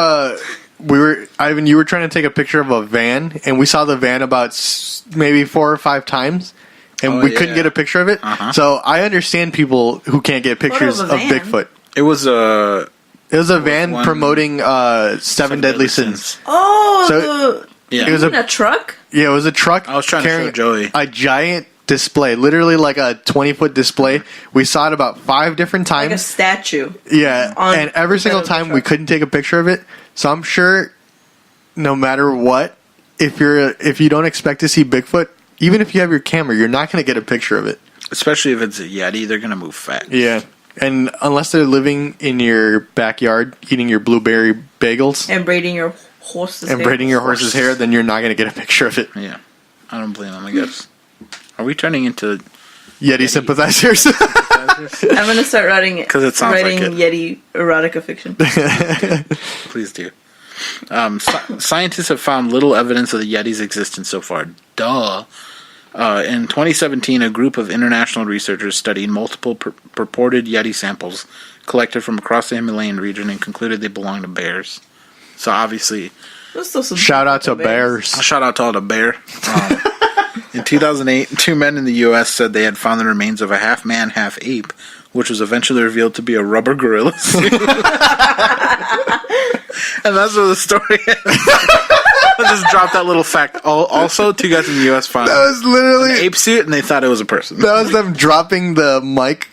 Speaker 1: Ivan, you were trying to take a picture of a van, and we saw the van about maybe 4 or 5 times, and we couldn't get a picture of it.
Speaker 5: Uh-huh.
Speaker 1: So I understand people who can't get pictures
Speaker 2: of
Speaker 1: of
Speaker 2: a van?
Speaker 1: Bigfoot.
Speaker 5: It was a
Speaker 1: It was a van
Speaker 5: one-
Speaker 1: promoting Seven Deadly Sins.
Speaker 2: Oh,
Speaker 1: So-
Speaker 5: Yeah.
Speaker 1: It was
Speaker 2: in a truck?
Speaker 1: Yeah, it was a truck.
Speaker 5: I was trying to
Speaker 1: carrying
Speaker 5: show Joey.
Speaker 1: a giant display, literally like a 20-foot display. We saw it about 5 different
Speaker 2: Like a
Speaker 1: times.
Speaker 2: statue.
Speaker 1: Yeah,
Speaker 2: on
Speaker 1: and every
Speaker 2: the
Speaker 1: single
Speaker 2: side of the
Speaker 1: time we
Speaker 2: truck.
Speaker 1: couldn't take a picture of it. So I'm sure, no matter what, if you don't expect to see Bigfoot, even if you have your camera, you're not going to get a picture of it.
Speaker 5: Especially if it's a Yeti, they're going to move fast.
Speaker 1: Yeah, and unless they're living in your backyard, eating your blueberry bagels
Speaker 2: And braiding your horse's
Speaker 1: and
Speaker 2: hair.
Speaker 1: braiding your horse's hair, then you're not going to get a picture of it.
Speaker 5: Yeah. I don't blame them, I guess. Are we turning into
Speaker 1: Yeti sympathizers.
Speaker 2: I'm going to start writing
Speaker 5: 'Cause it sounds like
Speaker 2: writing Yeti erotica fiction.
Speaker 5: Please do. Scientists have found little evidence of the Yeti's existence so far. Duh. In 2017, a group of international researchers studied multiple purported Yeti samples collected from across the Himalayan region and concluded they belong to bears. So obviously,
Speaker 2: There's still some
Speaker 1: Shout out to
Speaker 2: bears.
Speaker 1: bears.
Speaker 5: shout out to all the bear. In 2008, 2 men in the U.S. said they had found the remains of a half-man, half-ape, which was eventually revealed to be a rubber gorilla suit. And that's where the story ends. I just dropped that little fact. Also, 2 guys in the U.S. found
Speaker 1: That was
Speaker 5: an
Speaker 1: literally
Speaker 5: ape suit, and they thought it was a person.
Speaker 1: that was them dropping the mic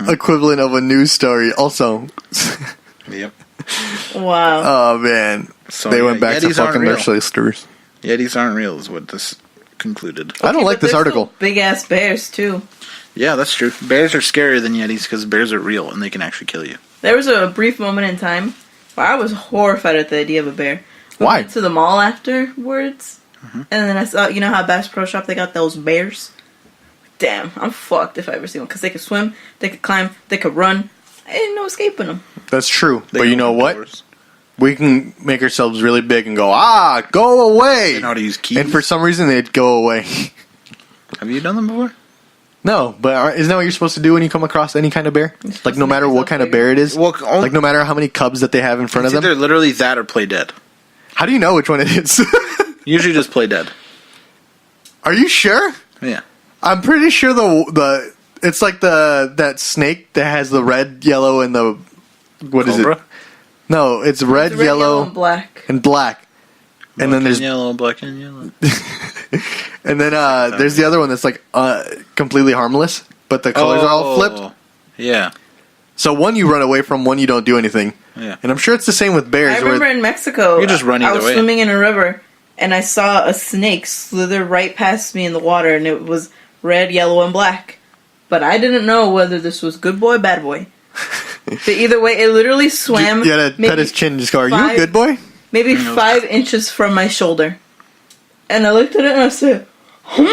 Speaker 1: equivalent of a news story. Also,
Speaker 5: Yep.
Speaker 2: Wow.
Speaker 1: oh man,
Speaker 5: So,
Speaker 1: they
Speaker 5: yeah,
Speaker 1: went back to
Speaker 5: Yetis aren't
Speaker 1: fucking
Speaker 5: real.
Speaker 1: their sisters.
Speaker 5: Yetis aren't real, is what this concluded.
Speaker 1: I don't like this article.
Speaker 2: Big ass bears too.
Speaker 5: Yeah, that's true. Bears are scarier than Yetis because bears are real and they can actually kill you.
Speaker 2: There was a brief moment in time where I was horrified at the idea of a bear. We
Speaker 1: Why?
Speaker 2: went to the mall afterwards, and then I saw, you know how Bass Pro Shop, they got those bears? Damn, I'm fucked if I ever see one. Because they could swim, they could climb, they could run. Ain't no escaping them.
Speaker 1: That's true,
Speaker 5: They
Speaker 1: but you
Speaker 5: go
Speaker 1: know what?
Speaker 5: indoors.
Speaker 1: We can make ourselves really big and go, go away.
Speaker 5: They know how to use keys.
Speaker 1: And for some reason, they'd go away.
Speaker 5: Have you done them before?
Speaker 1: No, but isn't that what you're supposed to do when you come across any kind of bear?
Speaker 2: supposed
Speaker 1: Like,
Speaker 2: to
Speaker 1: no
Speaker 2: make
Speaker 1: matter what
Speaker 2: yourself
Speaker 1: kind of
Speaker 2: bigger.
Speaker 1: bear it is?
Speaker 5: Well,
Speaker 1: Like, no matter how many cubs that they have in front of
Speaker 5: It's
Speaker 1: them?
Speaker 5: either literally that or play dead.
Speaker 1: How do you know which one it is?
Speaker 5: Usually just play dead.
Speaker 1: Are you sure?
Speaker 5: Yeah.
Speaker 1: I'm pretty sure the it's like that snake that has the red, yellow, and the what is
Speaker 5: Cobra?
Speaker 1: it? No, it's red,
Speaker 2: It's red,
Speaker 1: yellow,
Speaker 2: and black.
Speaker 1: and black. And then there's
Speaker 5: black and yellow.
Speaker 1: and then there's the other one that's like completely harmless, but the colors are all flipped.
Speaker 5: Yeah.
Speaker 1: So one you run away from, one you don't do anything.
Speaker 5: Yeah.
Speaker 1: And I'm sure it's the same with bears.
Speaker 2: I remember
Speaker 1: where
Speaker 2: in Mexico,
Speaker 5: You just run
Speaker 2: I
Speaker 5: either
Speaker 2: was
Speaker 5: way.
Speaker 2: swimming in a river, and I saw a snake slither right past me in the water, and it was red, yellow, and black. But I didn't know whether this was good boy, bad boy. But either way, it literally swam.
Speaker 1: you had to
Speaker 2: maybe
Speaker 1: pet his chin and just go, "Are you a
Speaker 2: five-
Speaker 1: good boy?"
Speaker 2: Maybe 5 inches from my shoulder. And I looked at it and I said,
Speaker 5: He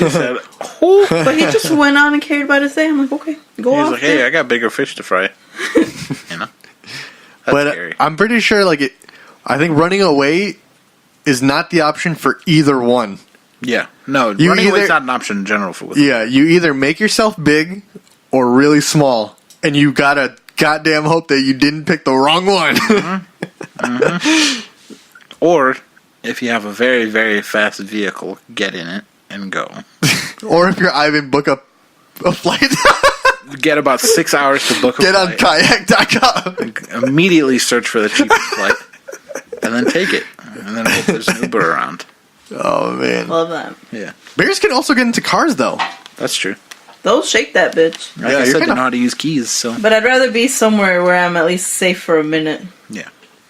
Speaker 5: said,
Speaker 2: but he just went on and carried about his day. I'm like, okay, go
Speaker 5: he's
Speaker 2: off.
Speaker 5: like, hey,
Speaker 2: dude."
Speaker 5: I got bigger fish to fry. You know? That's
Speaker 1: But
Speaker 5: scary.
Speaker 1: I'm pretty sure, I think running away is not the option for either one.
Speaker 5: Yeah. No,
Speaker 1: You
Speaker 5: running away
Speaker 1: either-
Speaker 5: is not an option in general for
Speaker 1: Yeah, you either make yourself big or really small, and you gotta goddamn hope that you didn't pick the wrong one.
Speaker 5: Or, if you have a very, very fast vehicle, get in it and go.
Speaker 1: Or if you're Ivan, book a flight.
Speaker 5: Get about 6 hours to book a
Speaker 1: Get on
Speaker 5: flight.
Speaker 1: kayak.com.
Speaker 5: Immediately search for the cheapest flight. And then take it. And then hope there's an Uber around.
Speaker 1: Oh, man.
Speaker 2: Love that.
Speaker 5: Yeah.
Speaker 1: Bears can also get into cars, though.
Speaker 5: That's true.
Speaker 2: They'll shake that bitch.
Speaker 5: Like
Speaker 1: Yeah,
Speaker 5: I
Speaker 1: you're
Speaker 5: said, they
Speaker 1: kinda-
Speaker 5: know how to use keys, so.
Speaker 2: But I'd rather be somewhere where I'm at least safe for a minute.
Speaker 5: Yeah.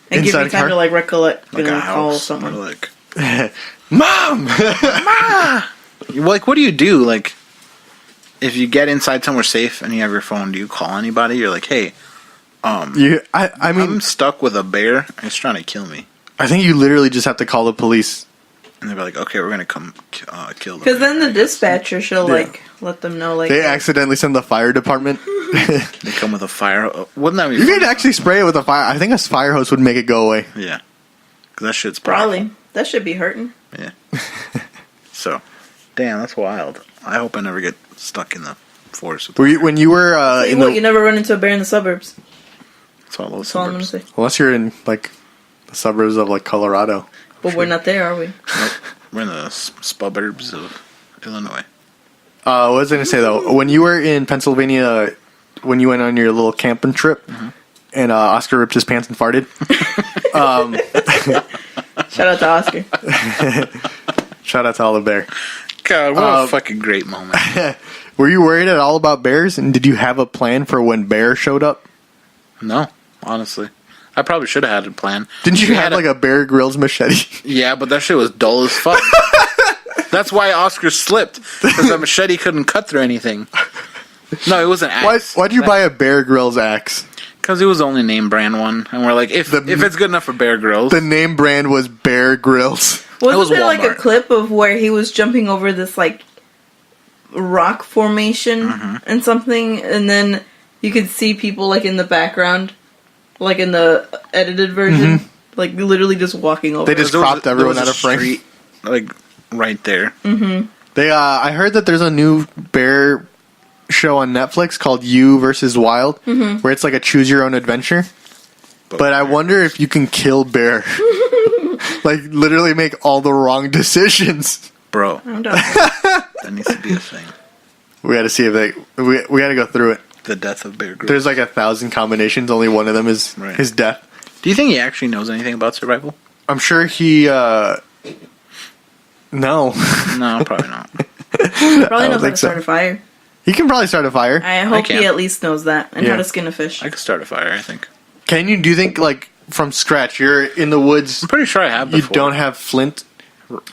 Speaker 2: And
Speaker 1: Inside
Speaker 2: give
Speaker 1: a
Speaker 2: me time
Speaker 1: car?
Speaker 2: to recollect
Speaker 5: Like
Speaker 2: and
Speaker 5: a
Speaker 2: call
Speaker 5: house.
Speaker 2: someone.
Speaker 5: Or like,
Speaker 1: Mom!
Speaker 5: like, what do you do? Like, if you get inside somewhere safe and you have your phone, do you call anybody? You're like, hey,
Speaker 1: I mean,
Speaker 5: I'm stuck with a bear. It's trying to kill me.
Speaker 1: I think you literally just have to call the police.
Speaker 5: And they'll be like, okay, we're going to come kill them.
Speaker 2: Because then the dispatcher should let them know
Speaker 1: They accidentally send the fire department.
Speaker 5: They come with a fire. Wouldn't that be
Speaker 1: You
Speaker 5: funny?
Speaker 1: could actually spray it with a fire. I think a fire hose would make it go away.
Speaker 5: Yeah. Because that shit's powerful.
Speaker 2: probably that should be hurting.
Speaker 5: Yeah. So, Damn, that's wild. I hope I never get stuck in the forest. With
Speaker 1: When you were
Speaker 2: Hey, what, you never run into a bear in the suburbs.
Speaker 5: That's all those
Speaker 2: That's all I'm gonna
Speaker 5: suburbs.
Speaker 2: say.
Speaker 1: unless you're in like the suburbs of like Colorado.
Speaker 2: But we're not there, are we?
Speaker 5: Nope. We're in the suburbs of Illinois.
Speaker 1: What was I gonna say though? When you were in Pennsylvania, when you went on your little camping trip, and Oscar ripped his pants and farted.
Speaker 2: Shout out to Oscar.
Speaker 1: Shout out to all the bear.
Speaker 5: God, what a fucking great moment.
Speaker 1: Were you worried at all about bears? And did you have a plan for when bear showed up?
Speaker 5: No, honestly. I probably should have had a plan.
Speaker 1: Didn't you
Speaker 5: We
Speaker 1: have
Speaker 5: had
Speaker 1: like a Bear Grylls machete?
Speaker 5: Yeah, but that shit was dull as fuck. That's why Oscar slipped. Because the machete couldn't cut through anything. No, it was an axe.
Speaker 1: Why'd you buy a Bear Grylls axe?
Speaker 5: Because it was the only name brand one. And we're like, if it's good enough for Bear Grylls.
Speaker 1: The name brand was Bear Grylls.
Speaker 2: Wasn't
Speaker 5: was
Speaker 2: there like a
Speaker 5: Walmart.
Speaker 2: clip of where he was jumping over this like rock formation and something, and then you could see people like in the background, like in the edited version, like literally just walking over.
Speaker 1: They just
Speaker 5: There was
Speaker 1: cropped
Speaker 5: a-
Speaker 1: everyone
Speaker 5: there was
Speaker 1: out of frame.
Speaker 5: street, like, right there.
Speaker 1: They, I heard that there's a new bear show on Netflix called You versus Wild, where it's like a choose your own adventure. But I wonder if you can kill bear. Like literally make all the wrong decisions.
Speaker 5: Bro,
Speaker 2: I'm done.
Speaker 5: that needs to be a thing.
Speaker 1: We got to see if we got to go through it.
Speaker 5: The death of Bear Grylls.
Speaker 1: There's like 1,000 combinations. Only one of them is
Speaker 5: Right.
Speaker 1: his death.
Speaker 5: Do you think he actually knows anything about survival?
Speaker 1: I'm sure he. No.
Speaker 5: No, probably not.
Speaker 2: Probably knows how
Speaker 1: think
Speaker 2: to
Speaker 1: so.
Speaker 2: start a fire.
Speaker 1: He can probably start a fire.
Speaker 2: I hope
Speaker 5: can.
Speaker 2: he at least knows that and
Speaker 1: Yeah.
Speaker 2: how to skin a fish.
Speaker 5: I could start a fire, I think.
Speaker 1: Can you? Do you think like from scratch? You're in the woods.
Speaker 5: I'm pretty sure I have
Speaker 1: You
Speaker 5: before.
Speaker 1: don't have flint.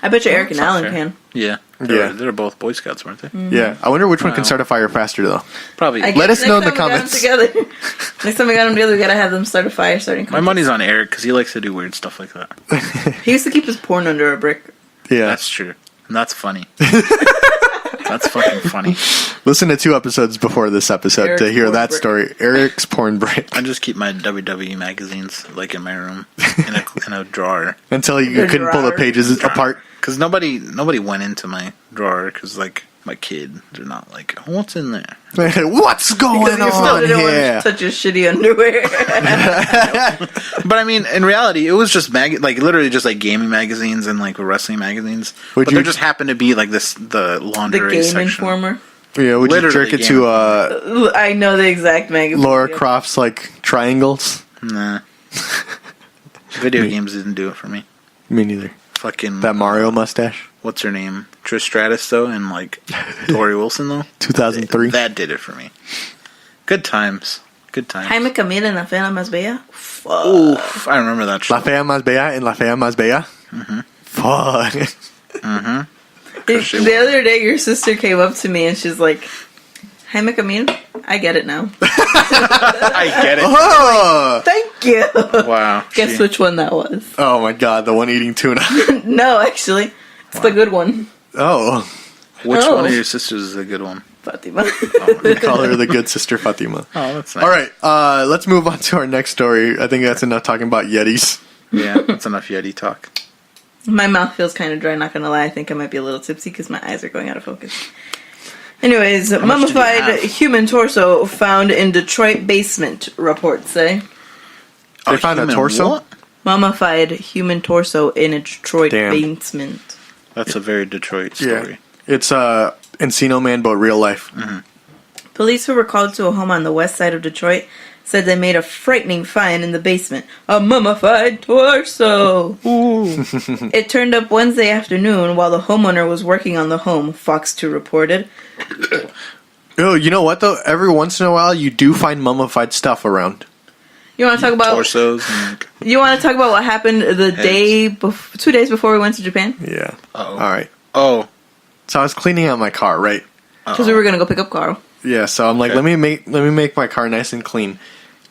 Speaker 2: I bet you Eric and
Speaker 5: That's not
Speaker 2: Alan
Speaker 5: fair.
Speaker 2: can.
Speaker 5: Yeah.
Speaker 1: Yeah.
Speaker 5: They're both Boy Scouts, weren't they?
Speaker 1: Yeah, I wonder which one can
Speaker 5: Wow.
Speaker 1: start a fire faster though.
Speaker 5: Probably.
Speaker 2: I
Speaker 1: Let
Speaker 2: guess
Speaker 1: us know in
Speaker 2: next
Speaker 1: the
Speaker 2: time we got 'em
Speaker 1: comments.
Speaker 2: together. Next time we got them together, we gotta have them start a fire starting.
Speaker 5: My money's on Eric because he likes to do weird stuff like that.
Speaker 2: He used to keep his porn under a brick.
Speaker 1: Yeah,
Speaker 5: That's true. And that's funny. That's fucking funny.
Speaker 1: listen to 2 episodes before this episode to
Speaker 2: Eric's
Speaker 1: hear
Speaker 2: porn
Speaker 1: that
Speaker 2: break.
Speaker 1: story. Eric's porn break
Speaker 5: I just keep my WWE magazines like in my room in a drawer
Speaker 1: until you
Speaker 2: The
Speaker 1: couldn't pull the
Speaker 2: drawer.
Speaker 1: pages apart.
Speaker 5: because nobody went into my drawer because like my kid they're not like what's in there.
Speaker 1: What's going
Speaker 2: Because you still
Speaker 1: on
Speaker 2: didn't want
Speaker 1: here?
Speaker 2: to touch your shitty underwear.
Speaker 5: But I mean, in reality, it was just like literally just like gaming magazines and like wrestling magazines.
Speaker 1: Would
Speaker 5: but
Speaker 1: you-
Speaker 5: there just happened to be like the
Speaker 2: the
Speaker 5: lingerie
Speaker 2: Game
Speaker 5: section.
Speaker 2: Informer.
Speaker 1: Yeah, would you
Speaker 5: Literally
Speaker 1: jerk it
Speaker 5: Game
Speaker 1: to
Speaker 2: I know the exact magazine.
Speaker 1: Laura Croft's like triangles?
Speaker 5: Nah. Video games didn't do it for me.
Speaker 1: Me neither.
Speaker 5: Fucking
Speaker 1: That Mario mustache,
Speaker 5: what's her name? Trish Stratus though, and like Tori Wilson though.
Speaker 1: 2003.
Speaker 5: That did it for me. Good times. Good times.
Speaker 2: Jaime Camila en la fea más bella. Fuck.
Speaker 5: Oof, I remember that show.
Speaker 1: La fea más bella en la fea más bella. Fuck.
Speaker 2: The other day, your sister came up to me and she's like, Jaime Camila, I get it now.
Speaker 5: I get it.
Speaker 1: Oh!
Speaker 2: Thank you.
Speaker 5: Wow.
Speaker 2: Guess
Speaker 5: She-
Speaker 2: which one that was?
Speaker 1: Oh my god, the one eating tuna.
Speaker 2: No, actually, it's the good one.
Speaker 1: Oh,
Speaker 5: Which
Speaker 2: Oh.
Speaker 5: one of your sisters is a good one?
Speaker 2: Fatima.
Speaker 1: we call her the good sister Fatima.
Speaker 5: Oh, that's nice.
Speaker 1: All right, let's move on to our next story. I think that's enough talking about Yetis.
Speaker 5: Yeah, that's enough Yeti talk.
Speaker 2: My mouth feels kind of dry, not gonna lie. I think I might be a little tipsy because my eyes are going out of focus. Anyways,
Speaker 5: much did you
Speaker 2: mummified
Speaker 5: have?
Speaker 2: human torso found in Detroit basement, reports say.
Speaker 1: They found a
Speaker 5: human
Speaker 1: torso?
Speaker 5: what?
Speaker 2: Mummified human torso in a Detroit
Speaker 1: Damn.
Speaker 2: basement.
Speaker 5: That's a very Detroit story.
Speaker 1: It's Encino Man, but real life.
Speaker 2: Police who were called to a home on the west side of Detroit said they made a frightening find in the basement. A mummified torso! It turned up Wednesday afternoon while the homeowner was working on the home, Fox 2 reported.
Speaker 1: Oh, you know what though? Every once in a while, you do find mummified stuff around.
Speaker 2: You want to talk about
Speaker 5: Torsos and
Speaker 2: You want to talk about what happened the day 2 days before we went to Japan?
Speaker 1: Yeah.
Speaker 5: Uh-oh.
Speaker 1: All right.
Speaker 5: oh,
Speaker 1: So I was cleaning out my car, right?
Speaker 2: Because we were gonna go pick up Carl.
Speaker 1: Yeah. So I'm like,
Speaker 5: Okay.
Speaker 1: let me make my car nice and clean.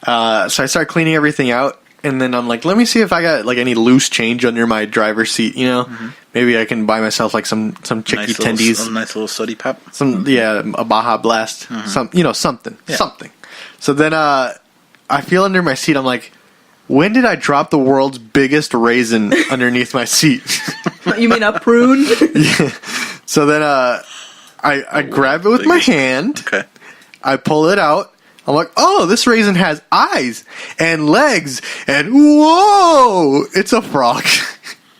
Speaker 1: So I start cleaning everything out, and then I'm like, let me see if I got like any loose change under my driver's seat. You know, maybe I can buy myself like some chicky
Speaker 5: nice
Speaker 1: tendies.
Speaker 5: little, nice little sooty pop.
Speaker 1: A Baja Blast, something.
Speaker 5: Yeah.
Speaker 1: So then I feel under my seat. I'm like, when did I drop the world's biggest raisin underneath my seat?
Speaker 2: You mean a prune?
Speaker 1: So then I grab it with my hand.
Speaker 5: Okay.
Speaker 1: I pull it out. I'm like, oh, this raisin has eyes and legs, and whoa, it's a frog.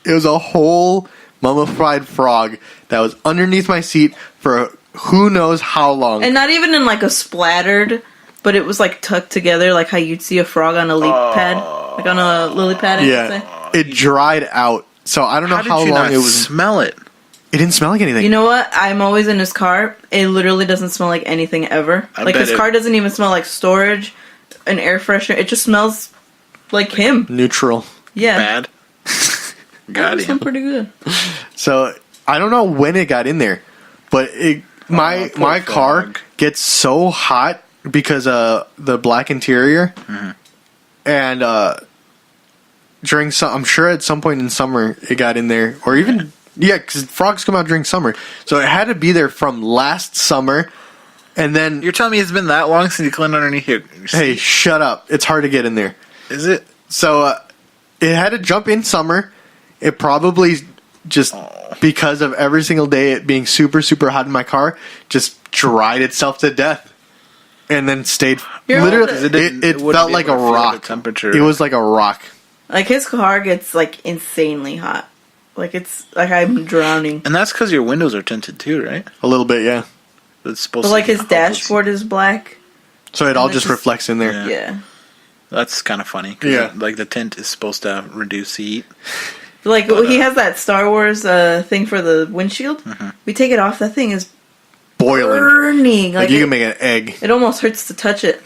Speaker 1: It was a whole mummified frog that was underneath my seat for who knows how long.
Speaker 2: And not even in like a splattered, but it was like tucked together, like how you'd see a frog on a leaf pad, like on a lily pad.
Speaker 1: Yeah, it dried out. So I don't know how
Speaker 5: did you
Speaker 1: long
Speaker 5: not
Speaker 1: it was.
Speaker 5: smell it?
Speaker 1: It didn't smell like anything.
Speaker 2: You know what? I'm always in his car. It literally doesn't smell like anything ever.
Speaker 5: I
Speaker 2: Like
Speaker 5: bet
Speaker 2: his
Speaker 5: it-
Speaker 2: car doesn't even smell like storage, an air freshener. It just smells like him.
Speaker 1: Neutral.
Speaker 2: Yeah,
Speaker 5: Bad. Got
Speaker 2: it smelled
Speaker 5: him.
Speaker 2: pretty good.
Speaker 1: So I don't know when it got in there, but my
Speaker 5: poor
Speaker 1: car
Speaker 5: frog.
Speaker 1: gets so hot because of the black interior, and during some, I'm sure at some point in summer it got in there, or even because frogs come out during summer, so it had to be there from last summer, and then
Speaker 5: You're telling me it's been that long since you cleaned underneath your
Speaker 1: hey, shut up! It's hard to get in there.
Speaker 5: Is it?
Speaker 1: So it had to jump in summer. It probably just because of every single day it being super, super hot in my car, just dried itself to death. And then stayed
Speaker 2: You're
Speaker 1: literally
Speaker 2: right.
Speaker 1: it
Speaker 5: wouldn't
Speaker 1: felt
Speaker 5: be
Speaker 1: like a
Speaker 5: able to feel the
Speaker 1: rock.
Speaker 5: temperature.
Speaker 1: It was like a rock.
Speaker 2: Like his car gets like insanely hot. Like it's like I'm drowning.
Speaker 5: And that's because your windows are tinted too, right?
Speaker 1: A little bit, yeah.
Speaker 5: It's supposed
Speaker 2: But
Speaker 5: to
Speaker 2: like
Speaker 5: be
Speaker 2: his
Speaker 5: help us-
Speaker 2: dashboard is black.
Speaker 1: So it all
Speaker 2: And
Speaker 1: just
Speaker 2: it's just-
Speaker 1: reflects in there.
Speaker 5: Yeah.
Speaker 2: Yeah.
Speaker 5: That's kind of funny. 'Cause
Speaker 1: Yeah.
Speaker 5: like the tint is supposed to reduce heat.
Speaker 2: Like he has that Star Wars thing for the windshield. We take it off. That thing is
Speaker 1: Boiling.
Speaker 2: burning.
Speaker 1: Like you can make an egg.
Speaker 2: It almost hurts to touch it.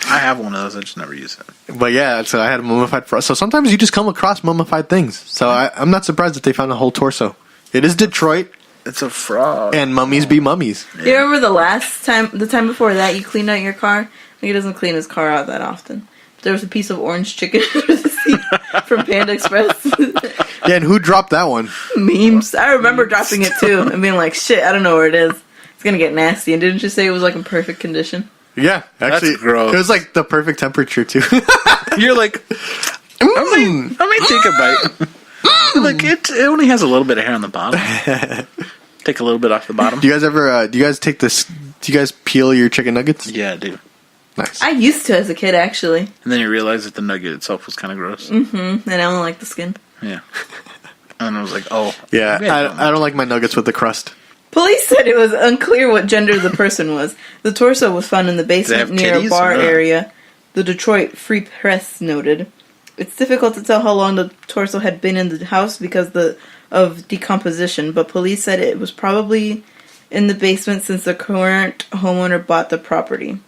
Speaker 5: I have one of those. I just never use it.
Speaker 1: But yeah, so I had a mummified frog. So sometimes you just come across mummified things. So I'm not surprised that they found a whole torso. It is Detroit,
Speaker 5: It's a frog.
Speaker 1: and mummies be mummies.
Speaker 2: You remember the time before that you cleaned out your car? Like he doesn't clean his car out that often. There was a piece of orange chicken under the seat from Panda Express.
Speaker 1: Yeah, and who dropped that one?
Speaker 2: Memes. I remember dropping it too and being like, shit, I don't know where it is. It's gonna get nasty. And didn't you say it was like in perfect condition?
Speaker 1: Yeah, actually,
Speaker 5: gross.
Speaker 1: it was like the perfect temperature too.
Speaker 5: You're like, I might take a bite. You're like it only has a little bit of hair on the bottom. Take a little bit off the bottom.
Speaker 1: Do you guys ever? Do you guys take this? Do you guys peel your chicken nuggets?
Speaker 5: Yeah, I do.
Speaker 1: Nice.
Speaker 2: I used to as a kid actually.
Speaker 5: And then you realize that the nugget itself was kind of gross.
Speaker 2: And I don't like the skin.
Speaker 5: Yeah. And I was like, oh.
Speaker 1: Yeah,
Speaker 5: maybe
Speaker 1: I don't like my nuggets with the crust.
Speaker 2: Police said it was unclear what gender the person was. The torso was found in the basement
Speaker 5: have
Speaker 2: near a
Speaker 5: titties
Speaker 2: bar
Speaker 5: or not?
Speaker 2: area. The Detroit Free Press noted. It's difficult to tell how long the torso had been in the house because of decomposition, but police said it was probably in the basement since the current homeowner bought the property.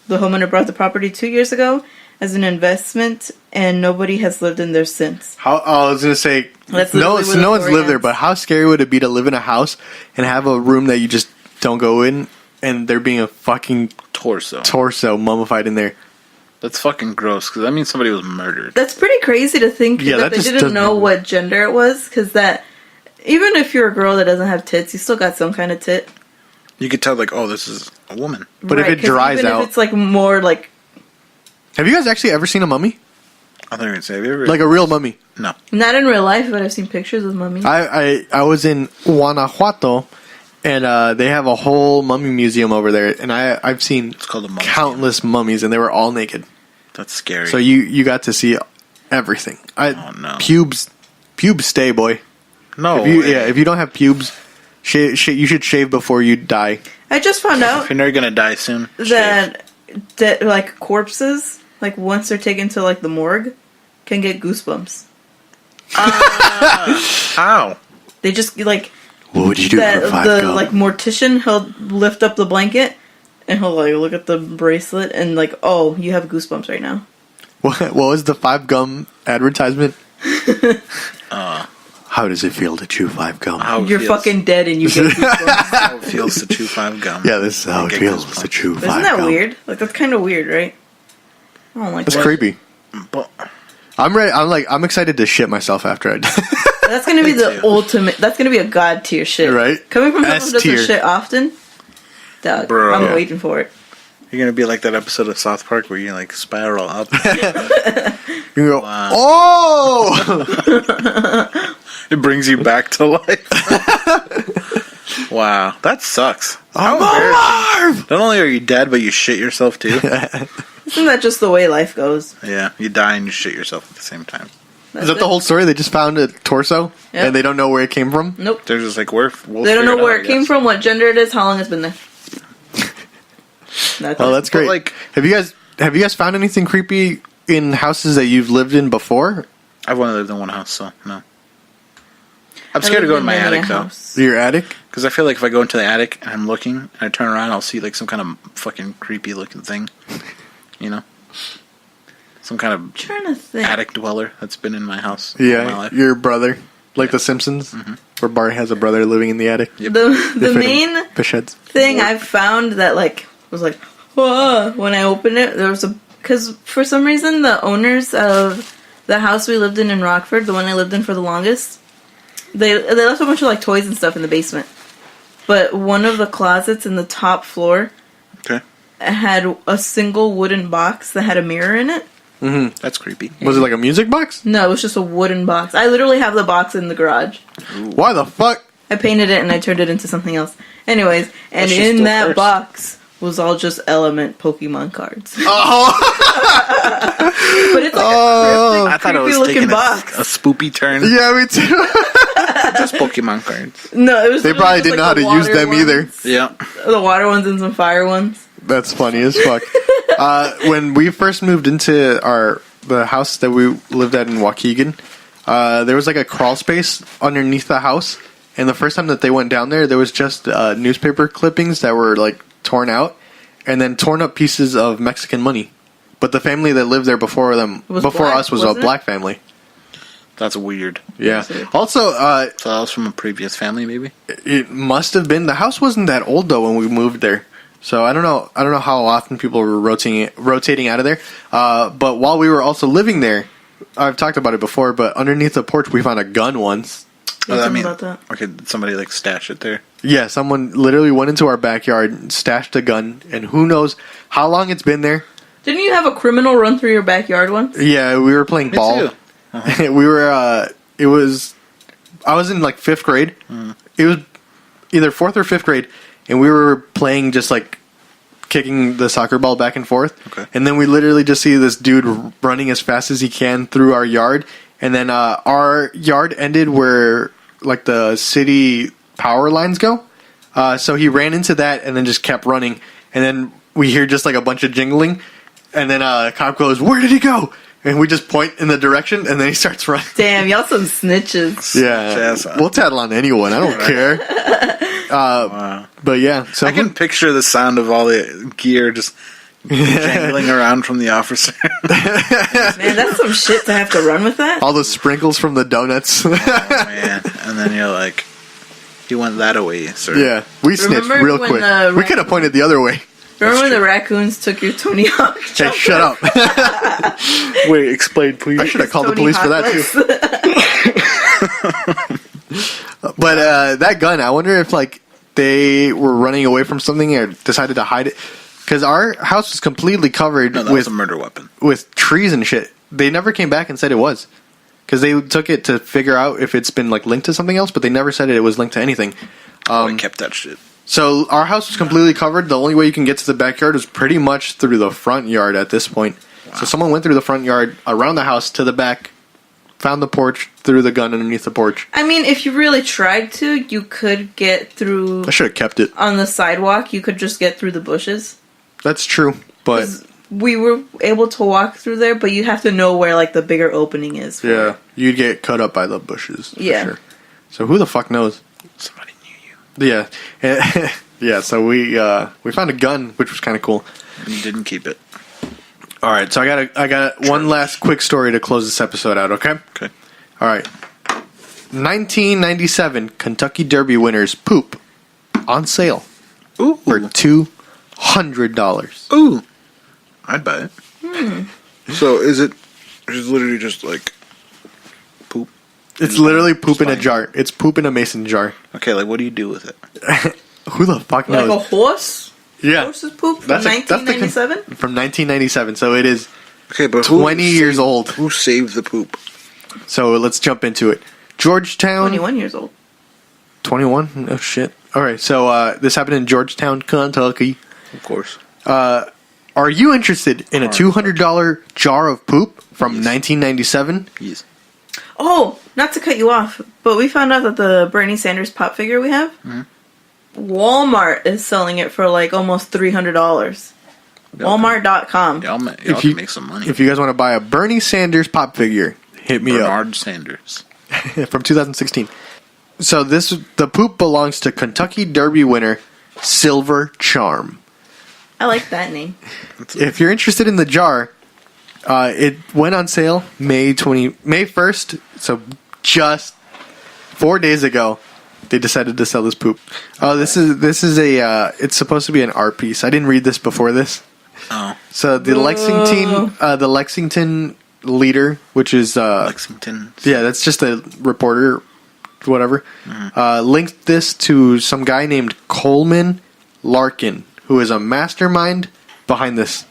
Speaker 2: The homeowner bought the property 2 years ago as an investment, and nobody has lived in there since.
Speaker 1: I was gonna say
Speaker 2: That's
Speaker 1: no.
Speaker 2: literally where the
Speaker 1: No one's
Speaker 2: story
Speaker 1: lived there,
Speaker 2: ends.
Speaker 1: but how scary would it be to live in a house and have a room that you just don't go in, and there being a fucking torso mummified in there?
Speaker 5: That's fucking gross, because that means somebody was murdered.
Speaker 2: That's pretty crazy to think
Speaker 1: Yeah,
Speaker 2: that
Speaker 1: that
Speaker 2: they
Speaker 1: just
Speaker 2: didn't
Speaker 1: doesn't-
Speaker 2: know what gender it was, because that even if you're a girl that doesn't have tits, you still got some kind of tit.
Speaker 5: You could tell, like, oh, this is a woman.
Speaker 1: But if it
Speaker 2: 'cause
Speaker 1: dries
Speaker 2: even
Speaker 1: out-
Speaker 2: if it's like more like
Speaker 1: Have you guys actually ever seen a mummy?
Speaker 5: I thought you were going to say, have you ever...
Speaker 1: Like a real mummy?
Speaker 5: No.
Speaker 2: not in real life, but I've seen pictures of mummies.
Speaker 1: I was in Guanajuato, and they have a whole mummy museum over there, and I've seen
Speaker 5: It's called a mummy.
Speaker 1: countless mummies, and they were all naked.
Speaker 5: That's scary.
Speaker 1: So you got to see everything.
Speaker 5: Oh, no.
Speaker 1: Pubes stay, boy.
Speaker 5: No.
Speaker 1: If you don't have pubes, you should shave before you die.
Speaker 2: I just found
Speaker 5: If
Speaker 2: out
Speaker 5: you're never going to die soon,
Speaker 2: that like corpses, like once they're taken to like the morgue, can get goosebumps.
Speaker 5: how?
Speaker 2: They just like
Speaker 1: What would you do
Speaker 2: that
Speaker 1: for five
Speaker 2: the
Speaker 1: gum?
Speaker 2: like mortician. He'll lift up the blanket and he'll like look at the bracelet and like, oh, you have goosebumps right now.
Speaker 1: What was the 5 gum advertisement? How does it feel to chew 5 gum?
Speaker 5: How it
Speaker 2: You're
Speaker 5: feels.
Speaker 2: fucking dead and you get goosebumps.
Speaker 5: How it feels to chew 5 gum.
Speaker 1: Yeah, this is how
Speaker 5: I
Speaker 1: it
Speaker 5: get
Speaker 1: feels
Speaker 5: goosebumps.
Speaker 1: to chew 5
Speaker 2: Isn't that
Speaker 1: gum.
Speaker 2: weird? Like that's kind of weird, right? I don't like
Speaker 1: That's
Speaker 2: that.
Speaker 1: creepy.
Speaker 5: But
Speaker 1: I'm ready. I'm excited to shit myself after I die.
Speaker 2: That's gonna be
Speaker 5: Me
Speaker 2: the
Speaker 5: too.
Speaker 2: ultimate. That's gonna be a god tier shit,
Speaker 1: Right?
Speaker 2: Coming from someone
Speaker 1: S
Speaker 2: who doesn't
Speaker 1: tier.
Speaker 2: shit often, dog.
Speaker 5: Bro.
Speaker 2: I'm
Speaker 5: Yeah.
Speaker 2: waiting for it.
Speaker 5: you're going to be like that episode of South Park where you, like, spiral up.
Speaker 1: You go,
Speaker 5: Wow.
Speaker 1: oh!
Speaker 5: It brings you back to life. Wow, that sucks.
Speaker 1: I'm
Speaker 5: How embarrassing.
Speaker 1: alive!
Speaker 5: Not only are you dead, but you shit yourself too.
Speaker 2: Isn't that just the way life goes?
Speaker 5: Yeah, you die and you shit yourself at the same time.
Speaker 1: Is that the whole story? They just found a torso
Speaker 2: Yep.
Speaker 1: and they don't know where it came from?
Speaker 2: Nope.
Speaker 5: They're just like, we'll
Speaker 2: They don't know
Speaker 5: figure
Speaker 2: where
Speaker 5: out,
Speaker 2: it
Speaker 5: I
Speaker 2: came
Speaker 5: guess.
Speaker 2: from, what gender it is, how long it's been there. That's
Speaker 1: Oh,
Speaker 2: it.
Speaker 1: that's great.
Speaker 5: like-
Speaker 1: have you guys found anything creepy in houses that you've lived in before?
Speaker 5: I've only lived in one house, so no. I'm
Speaker 2: I
Speaker 5: scared to
Speaker 2: lived
Speaker 5: go in
Speaker 2: in
Speaker 5: my
Speaker 2: many a
Speaker 5: attic, though.
Speaker 2: house.
Speaker 1: Your attic?
Speaker 5: Because I feel like if I go into the attic and I'm looking, and I turn around, I'll see like some kind of fucking creepy looking thing. You know? Some kind of
Speaker 2: I'm trying to think.
Speaker 5: attic dweller that's been in my house all my
Speaker 1: Yeah,
Speaker 5: life.
Speaker 1: your brother. Like The Simpsons, where Bart has a brother living in the attic.
Speaker 2: The main
Speaker 1: Fish heads.
Speaker 2: thing I've found that like was like, whoa, when I opened it, there was a because for some reason the owners of the house we lived in Rockford, the one I lived in for the longest, they left a bunch of like toys and stuff in the basement. But one of the closets in the top floor
Speaker 5: Okay.
Speaker 2: had a single wooden box that had a mirror in it.
Speaker 5: That's creepy.
Speaker 1: Was it like a music box?
Speaker 2: No, it was just a wooden box. I literally have the box in the garage.
Speaker 1: Why the fuck?
Speaker 2: I painted it and I turned it into something else. Anyways, and
Speaker 5: That's just
Speaker 2: in
Speaker 5: the
Speaker 2: that
Speaker 5: worst.
Speaker 2: box was all just Element Pokemon cards.
Speaker 1: Oh,
Speaker 2: But it's like
Speaker 1: Oh.
Speaker 2: a
Speaker 5: I thought it
Speaker 2: creepy
Speaker 5: was
Speaker 2: looking
Speaker 5: taking
Speaker 2: box.
Speaker 5: a spoopy turn.
Speaker 1: yeah, me too.
Speaker 5: Just Pokemon cards.
Speaker 2: No, it was.
Speaker 1: They
Speaker 2: literally
Speaker 1: probably
Speaker 2: just,
Speaker 1: didn't
Speaker 2: like,
Speaker 1: know how
Speaker 2: the
Speaker 1: to use
Speaker 2: water
Speaker 1: them
Speaker 2: ones.
Speaker 1: either.
Speaker 5: Yeah.
Speaker 2: The water ones and some fire ones.
Speaker 1: That's funny as fuck. When we first moved into the house that we lived at in Waukegan, there was like a crawl space underneath the house. And the first time that they went down there was just newspaper clippings that were like torn out, and then torn up pieces of Mexican money. But the family that lived there before
Speaker 2: Was
Speaker 1: before
Speaker 2: black,
Speaker 1: us was a
Speaker 2: wasn't it?
Speaker 1: black family.
Speaker 5: That's weird.
Speaker 1: Yeah.
Speaker 2: Yes, sir.
Speaker 1: Also,
Speaker 5: So that was from a previous family, maybe?
Speaker 1: it must have been, the house wasn't that old though when we moved there. So I don't know how often people were rotating out of there. But while we were also living there, I've talked about it before, but underneath the porch we found a gun once.
Speaker 2: Yeah,
Speaker 5: I
Speaker 2: tell me
Speaker 5: mean,
Speaker 2: about that.
Speaker 5: okay, did somebody like stash it there?
Speaker 1: Yeah, someone literally went into our backyard, stashed a gun, and who knows how long it's been there.
Speaker 2: Didn't you have a criminal run through your backyard once?
Speaker 1: Yeah, we were playing
Speaker 5: Me
Speaker 1: ball.
Speaker 5: too.
Speaker 1: We were I was in like 5th grade. It was either 4th or 5th grade, and we were playing just like kicking the soccer ball back and forth.
Speaker 5: Okay.
Speaker 1: And then we literally just see this dude running as fast as he can through our yard, and then our yard ended where like the city power lines go. So he ran into that and then just kept running, and then we hear just like a bunch of jingling, and then a cop goes, "Where did he go?" And we just point in the direction, and then he starts running.
Speaker 2: Damn, y'all some snitches.
Speaker 1: Yeah,
Speaker 5: Jazz.
Speaker 1: we'll tattle on anyone. I don't care.
Speaker 5: Wow.
Speaker 1: But yeah, so
Speaker 5: I can picture the sound of all the gear just jangling around from the officer.
Speaker 2: Man, that's some shit to have to run with that.
Speaker 1: all the sprinkles from the donuts.
Speaker 5: Man. And then you're like, he went that away, sir.
Speaker 1: Yeah, we snitched
Speaker 2: Remember
Speaker 1: real
Speaker 2: when
Speaker 1: quick.
Speaker 2: the
Speaker 1: We could have pointed the other way.
Speaker 2: Remember when the raccoons took your Tony Hawk?
Speaker 1: Hey, shut up!
Speaker 5: Wait, explain, please.
Speaker 1: I should have called the
Speaker 2: Tony
Speaker 1: police for
Speaker 2: Hawk
Speaker 1: that too.
Speaker 2: legs.
Speaker 1: But that gun, I wonder if like they were running away from something or decided to hide it, because our house was completely covered
Speaker 5: No, that was
Speaker 1: with
Speaker 5: a murder weapon.
Speaker 1: trees and shit. They never came back and said it was, because they took it to figure out if it's been like linked to something else, but they never said it was linked to anything.
Speaker 5: I kept that shit.
Speaker 1: So our house was completely covered. The only way you can get to the backyard was pretty much through the front yard at this point.
Speaker 5: Wow.
Speaker 1: So someone went through the front yard, around the house, to the back, found the porch, threw the gun underneath the porch.
Speaker 2: I mean, if you really tried to, you could get through
Speaker 1: I should have kept it.
Speaker 2: on the sidewalk. You could just get through the bushes.
Speaker 1: That's true, but
Speaker 2: 'Cause we were able to walk through there, but you have to know where like the bigger opening is. for
Speaker 1: yeah,
Speaker 2: it.
Speaker 1: you'd get cut up by the bushes. For
Speaker 2: Yeah.
Speaker 1: Sure. So who the fuck knows?
Speaker 5: Somebody knew you.
Speaker 1: Yeah, yeah. So we found a gun, which was kind of cool.
Speaker 5: And you didn't keep it.
Speaker 1: All right, so I got one last quick story to close this episode out. Okay.
Speaker 5: Okay.
Speaker 1: All right. 1997 Kentucky Derby winners poop on sale
Speaker 5: Ooh.
Speaker 1: for $200.
Speaker 5: Ooh. I'd buy it. So is it literally just like poop?
Speaker 1: It's literally poop in a
Speaker 5: fine.
Speaker 1: jar. It's poop in a mason jar.
Speaker 5: Okay, like what do you do with it?
Speaker 1: Who the fuck
Speaker 2: Like
Speaker 1: knows?
Speaker 2: a horse?
Speaker 1: Yeah,
Speaker 2: Horse's poop from
Speaker 1: That's the
Speaker 2: 1997?
Speaker 1: from 1997. So it is
Speaker 5: Okay, but
Speaker 1: 20 years old.
Speaker 5: Who saved the poop?
Speaker 1: So let's jump into it. Georgetown.
Speaker 2: 21 years old.
Speaker 1: 21? Oh, shit. All right, so this happened in Georgetown, Kentucky.
Speaker 5: Of course.
Speaker 1: Are you interested in a $200 jar of poop from 1997?
Speaker 5: Yes.
Speaker 2: Oh, not to cut you off, but we found out that the Bernie Sanders pop figure we have, Walmart is selling it for like almost $300. Walmart.com.
Speaker 5: Y'all
Speaker 1: If
Speaker 5: can
Speaker 1: you-
Speaker 5: make some money.
Speaker 1: If you guys want to buy a Bernie Sanders pop figure, hit me
Speaker 5: Bernard Sanders.
Speaker 1: up. From 2016. So the poop belongs to Kentucky Derby winner Silver Charm.
Speaker 2: I like that name.
Speaker 1: If you're interested in the jar, it went on sale May 1st. So just 4 days ago, they decided to sell this poop. This is a it's supposed to be an art piece. I didn't read this before this.
Speaker 5: Oh.
Speaker 1: So the Lexington leader, which is
Speaker 5: Lexington.
Speaker 1: yeah, that's just a reporter, whatever, linked this to some guy named Coleman Larkin, who is a mastermind behind this.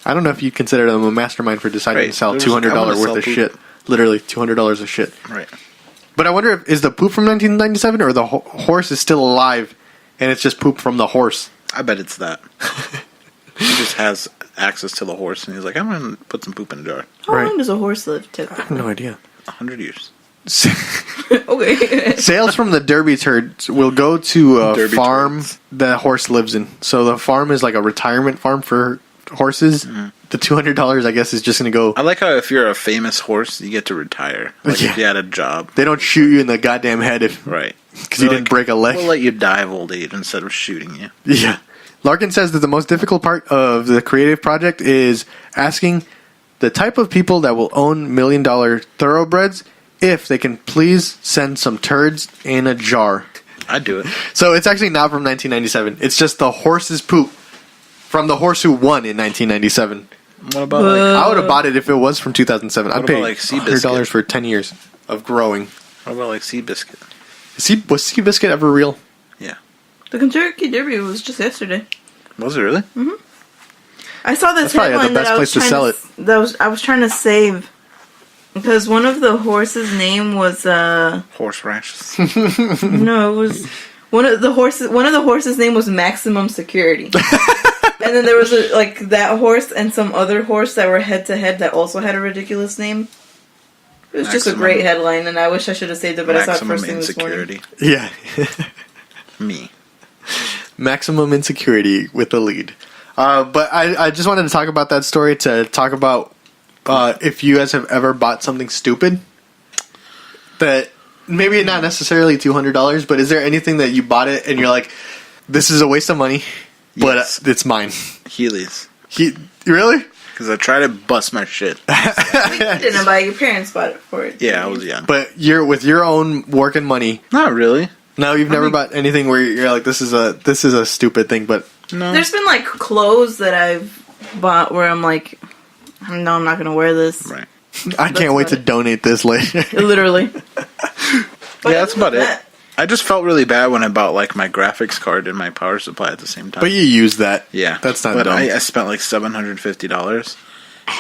Speaker 1: I don't know if you'd consider them a mastermind for deciding to sell
Speaker 5: There's-
Speaker 1: $200
Speaker 5: I wanna
Speaker 1: worth
Speaker 5: sell
Speaker 1: of
Speaker 5: poop.
Speaker 1: shit. Literally $200 of shit.
Speaker 5: Right.
Speaker 1: But I wonder is the poop from 1997 or the horse is still alive and it's just poop from the horse?
Speaker 5: I bet it's that. He just has access to the horse, and he's like, I'm going to put some poop in a jar.
Speaker 2: How
Speaker 1: Right.
Speaker 2: long does a horse live
Speaker 1: I
Speaker 2: typically?
Speaker 1: have no idea.
Speaker 5: 100 years.
Speaker 2: Okay.
Speaker 1: Sales from the Derby turds will go to a
Speaker 5: Derby
Speaker 1: farm
Speaker 5: turds.
Speaker 1: the horse lives in. So the farm is like a retirement farm for horses. The $200, I guess, is just going to go.
Speaker 5: I like how if you're a famous horse, you get to retire. Like
Speaker 1: Yeah.
Speaker 5: if you had a job.
Speaker 1: They don't shoot you in the goddamn head if
Speaker 5: Right.
Speaker 1: because you
Speaker 5: They're
Speaker 1: didn't break a leg.
Speaker 5: We'll let you die of old age instead of shooting you.
Speaker 1: Yeah. Larkin says that the most difficult part of the creative project is asking the type of people that will own $1 million thoroughbreds if they can please send some turds in a jar.
Speaker 5: I'd do it.
Speaker 1: So it's actually not from 1997. It's just the horse's poop from the horse who won in 1997.
Speaker 5: What about like
Speaker 1: I would have bought it if it was from 2007. I'd
Speaker 5: What
Speaker 1: pay
Speaker 5: about, like,
Speaker 1: $100
Speaker 5: Seabiscuit?
Speaker 1: for 10 years of growing.
Speaker 5: Seabiscuit?
Speaker 1: Was Seabiscuit ever real?
Speaker 5: Yeah.
Speaker 2: The Kentucky Derby was just yesterday.
Speaker 5: Was it really?
Speaker 2: I saw this
Speaker 1: That's probably
Speaker 2: headline
Speaker 1: the best
Speaker 2: that I
Speaker 1: place
Speaker 2: was
Speaker 1: to
Speaker 2: trying
Speaker 1: sell
Speaker 2: I was trying to save because one of the horses' name was
Speaker 5: Horse rashes.
Speaker 2: no, it was one of the horses' name was Maximum Security. And then there was that horse and some other horse that were head to head that also had a ridiculous name. It was just a
Speaker 5: Maximum-
Speaker 2: great headline, and I wish I should have saved it, but I saw it
Speaker 5: Maximum
Speaker 2: first thing this morning.
Speaker 5: insecurity.
Speaker 1: Yeah.
Speaker 5: Me.
Speaker 1: Maximum insecurity with the lead. But I just wanted to talk about that story to talk about if you guys have ever bought something stupid that maybe not necessarily $200, but is there anything that you bought it and you're like, this is a waste of money, but
Speaker 5: Yes.
Speaker 1: it's mine?
Speaker 5: Heelys.
Speaker 1: Really?
Speaker 5: Because I try to bust my shit.
Speaker 2: You didn't buy it, your parents bought it for it.
Speaker 5: Yeah, I was young.
Speaker 1: But you're with your own working money.
Speaker 5: Not really.
Speaker 1: No, you've never bought anything where you're like, this is a stupid thing, but
Speaker 5: No.
Speaker 2: There's been clothes that I've bought where I'm like, no, I'm not gonna wear this.
Speaker 5: Right.
Speaker 1: I can't wait to
Speaker 2: about it.
Speaker 1: donate this later.
Speaker 2: Literally. But
Speaker 5: Yeah, that's about it.
Speaker 2: that-
Speaker 5: I just felt really bad when I bought my graphics card and my power supply at the same time.
Speaker 1: But you use that.
Speaker 5: yeah,
Speaker 1: That's not
Speaker 5: But
Speaker 1: dumb.
Speaker 5: I spent $750,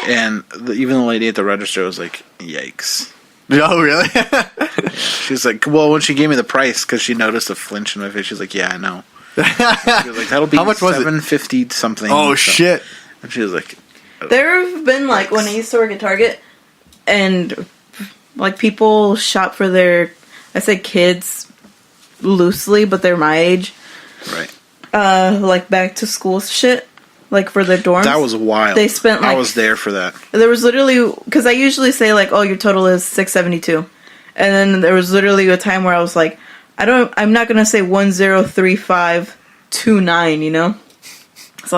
Speaker 5: and even the lady at the register was like, "Yikes."
Speaker 1: Oh, really?
Speaker 5: She's like, well, when she gave me the price, because she noticed a flinch in my face, she's like, "Yeah, I know." She was like, "That'll be
Speaker 1: How much was it?
Speaker 5: $750 something."
Speaker 1: Oh,
Speaker 5: So-
Speaker 1: shit.
Speaker 5: And she was like,
Speaker 2: There have been when I used to work at Target, and people shop for their, I say kids loosely, but they're my age,
Speaker 5: "Right."
Speaker 2: back to school shit, for their dorms.
Speaker 5: That was wild.
Speaker 2: They spent,
Speaker 5: I was there for that.
Speaker 2: There was literally, because I usually say oh, your total is $672, and then there was literally a time where I was like, I'm not gonna say 103529, you know. It's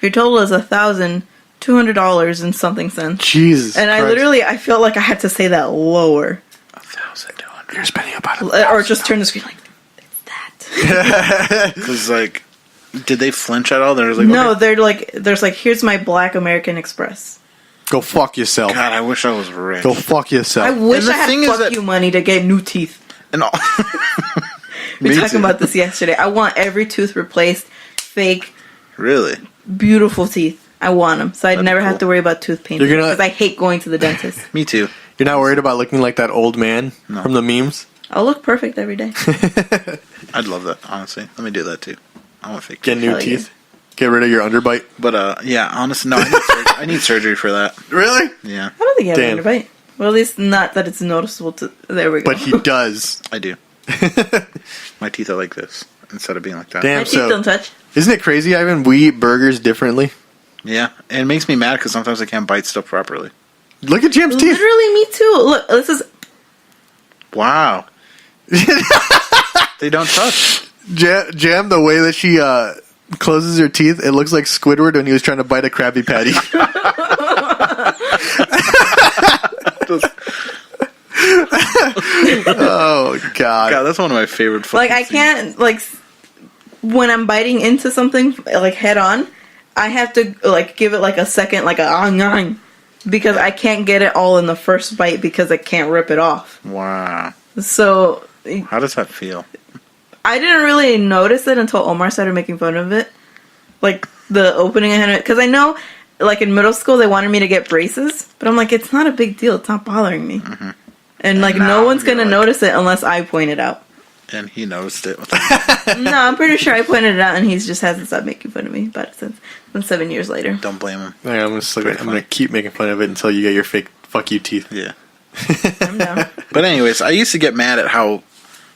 Speaker 2: your total is $1,200 and something cents.
Speaker 1: Jesus.
Speaker 2: And I felt like I had to say that lower.
Speaker 5: 1,200.
Speaker 1: You're spending about
Speaker 2: Or just turn the screen it's that.
Speaker 5: Because did they flinch at all? There was
Speaker 2: No,
Speaker 5: okay.
Speaker 2: there's here's my Black American Express.
Speaker 1: Go fuck yourself.
Speaker 5: God, I wish I was rich.
Speaker 1: Go fuck yourself.
Speaker 2: I wish
Speaker 5: the
Speaker 2: I had
Speaker 5: thing is
Speaker 2: fuck
Speaker 5: that-
Speaker 2: you money to get new teeth.
Speaker 5: And all-
Speaker 2: We were
Speaker 1: Me
Speaker 2: talking
Speaker 1: too.
Speaker 2: about this yesterday. I want every tooth replaced, fake,
Speaker 5: really?
Speaker 2: beautiful teeth. I want them, so I'd
Speaker 5: That'd be
Speaker 2: never have
Speaker 5: cool.
Speaker 2: to worry about tooth pain
Speaker 1: You're gonna-
Speaker 2: because I hate going to the dentist.
Speaker 5: Me too.
Speaker 1: You're not worried about looking like that old man
Speaker 5: No.
Speaker 1: from the memes?
Speaker 2: I'll look perfect every day.
Speaker 5: I'd love that, honestly. Let me do that, too. I want fake
Speaker 1: Get
Speaker 5: teeth.
Speaker 1: new
Speaker 2: Hell yeah.
Speaker 1: teeth. Get rid of your underbite.
Speaker 5: But, yeah, honestly, no, I need surgery for that.
Speaker 1: Really?
Speaker 5: Yeah,
Speaker 2: I don't think you have
Speaker 1: Damn.
Speaker 2: an underbite. Well, at least not that it's noticeable to... There we go.
Speaker 1: But he does.
Speaker 5: I do. My teeth are like this instead of being like that.
Speaker 1: Damn.
Speaker 2: My teeth
Speaker 1: So-
Speaker 2: don't touch.
Speaker 1: Isn't it crazy, Ivan? We eat burgers differently.
Speaker 5: Yeah, and it makes me mad because sometimes I can't bite stuff properly.
Speaker 1: Look at Jam's teeth.
Speaker 2: Literally, me too. Look, this is...
Speaker 5: Wow. They don't touch.
Speaker 1: Jam, the way that she closes her teeth, it looks like Squidward when he was trying to bite a Krabby Patty. Oh, God.
Speaker 5: God, that's one of my favorite fucking
Speaker 2: Like, I
Speaker 5: scenes.
Speaker 2: can't, like... When I'm biting into something, like, head on, I have to, like, give it, like, a second, like, a... Because I can't get it all in the first bite because I can't rip it off.
Speaker 5: Wow.
Speaker 2: So...
Speaker 5: How does that feel?
Speaker 2: I didn't really notice it until Omar started making fun of it. Like, the opening I had... Because I know, like, in middle school, they wanted me to get braces. But I'm like, it's not a big deal. It's not bothering me.
Speaker 5: Mm-hmm.
Speaker 2: And, like,
Speaker 5: now
Speaker 2: no one's
Speaker 5: you're
Speaker 2: going to
Speaker 5: like-
Speaker 2: notice it unless I point it out.
Speaker 5: And he noticed it.
Speaker 2: No, I'm pretty sure I pointed it out, and he just hasn't stopped making fun of me about it since 7 years later.
Speaker 5: Don't blame him.
Speaker 1: Yeah, I'm gonna keep making fun of it until you get your fake fuck you teeth.
Speaker 5: Yeah.
Speaker 2: I'm down.
Speaker 5: But anyways, I used to get mad at how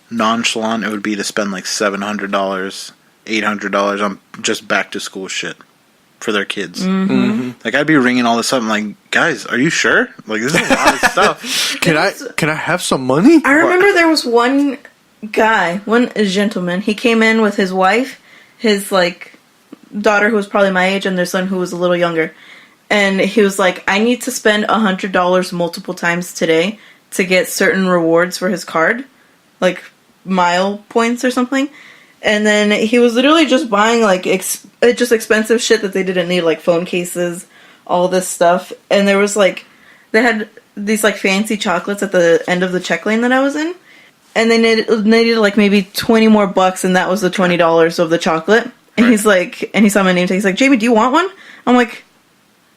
Speaker 5: nonchalant it would be to spend like $700, $800 on just back to school shit for their kids.
Speaker 2: Mm-hmm.
Speaker 5: Like, I'd be ringing all this up. I'm like, guys, are you sure? Like, this is a lot of stuff.
Speaker 1: Can I have some money?
Speaker 2: I remember there was one guy, one gentleman. He came in with his wife, his, like, daughter who was probably my age, and their son who was a little younger. And he was like, I need to spend $100 multiple times today to get certain rewards for his card. Like, mile points or something. And then he was literally just buying, like, just expensive shit that they didn't need, like phone cases, all this stuff. And there was, like, they had these, like, fancy chocolates at the end of the check lane that I was in. And they needed like, maybe 20 more bucks, and that was the $20 of the chocolate. And he's like, and he saw my name tag. He's like, Jamie, do you want one? I'm like,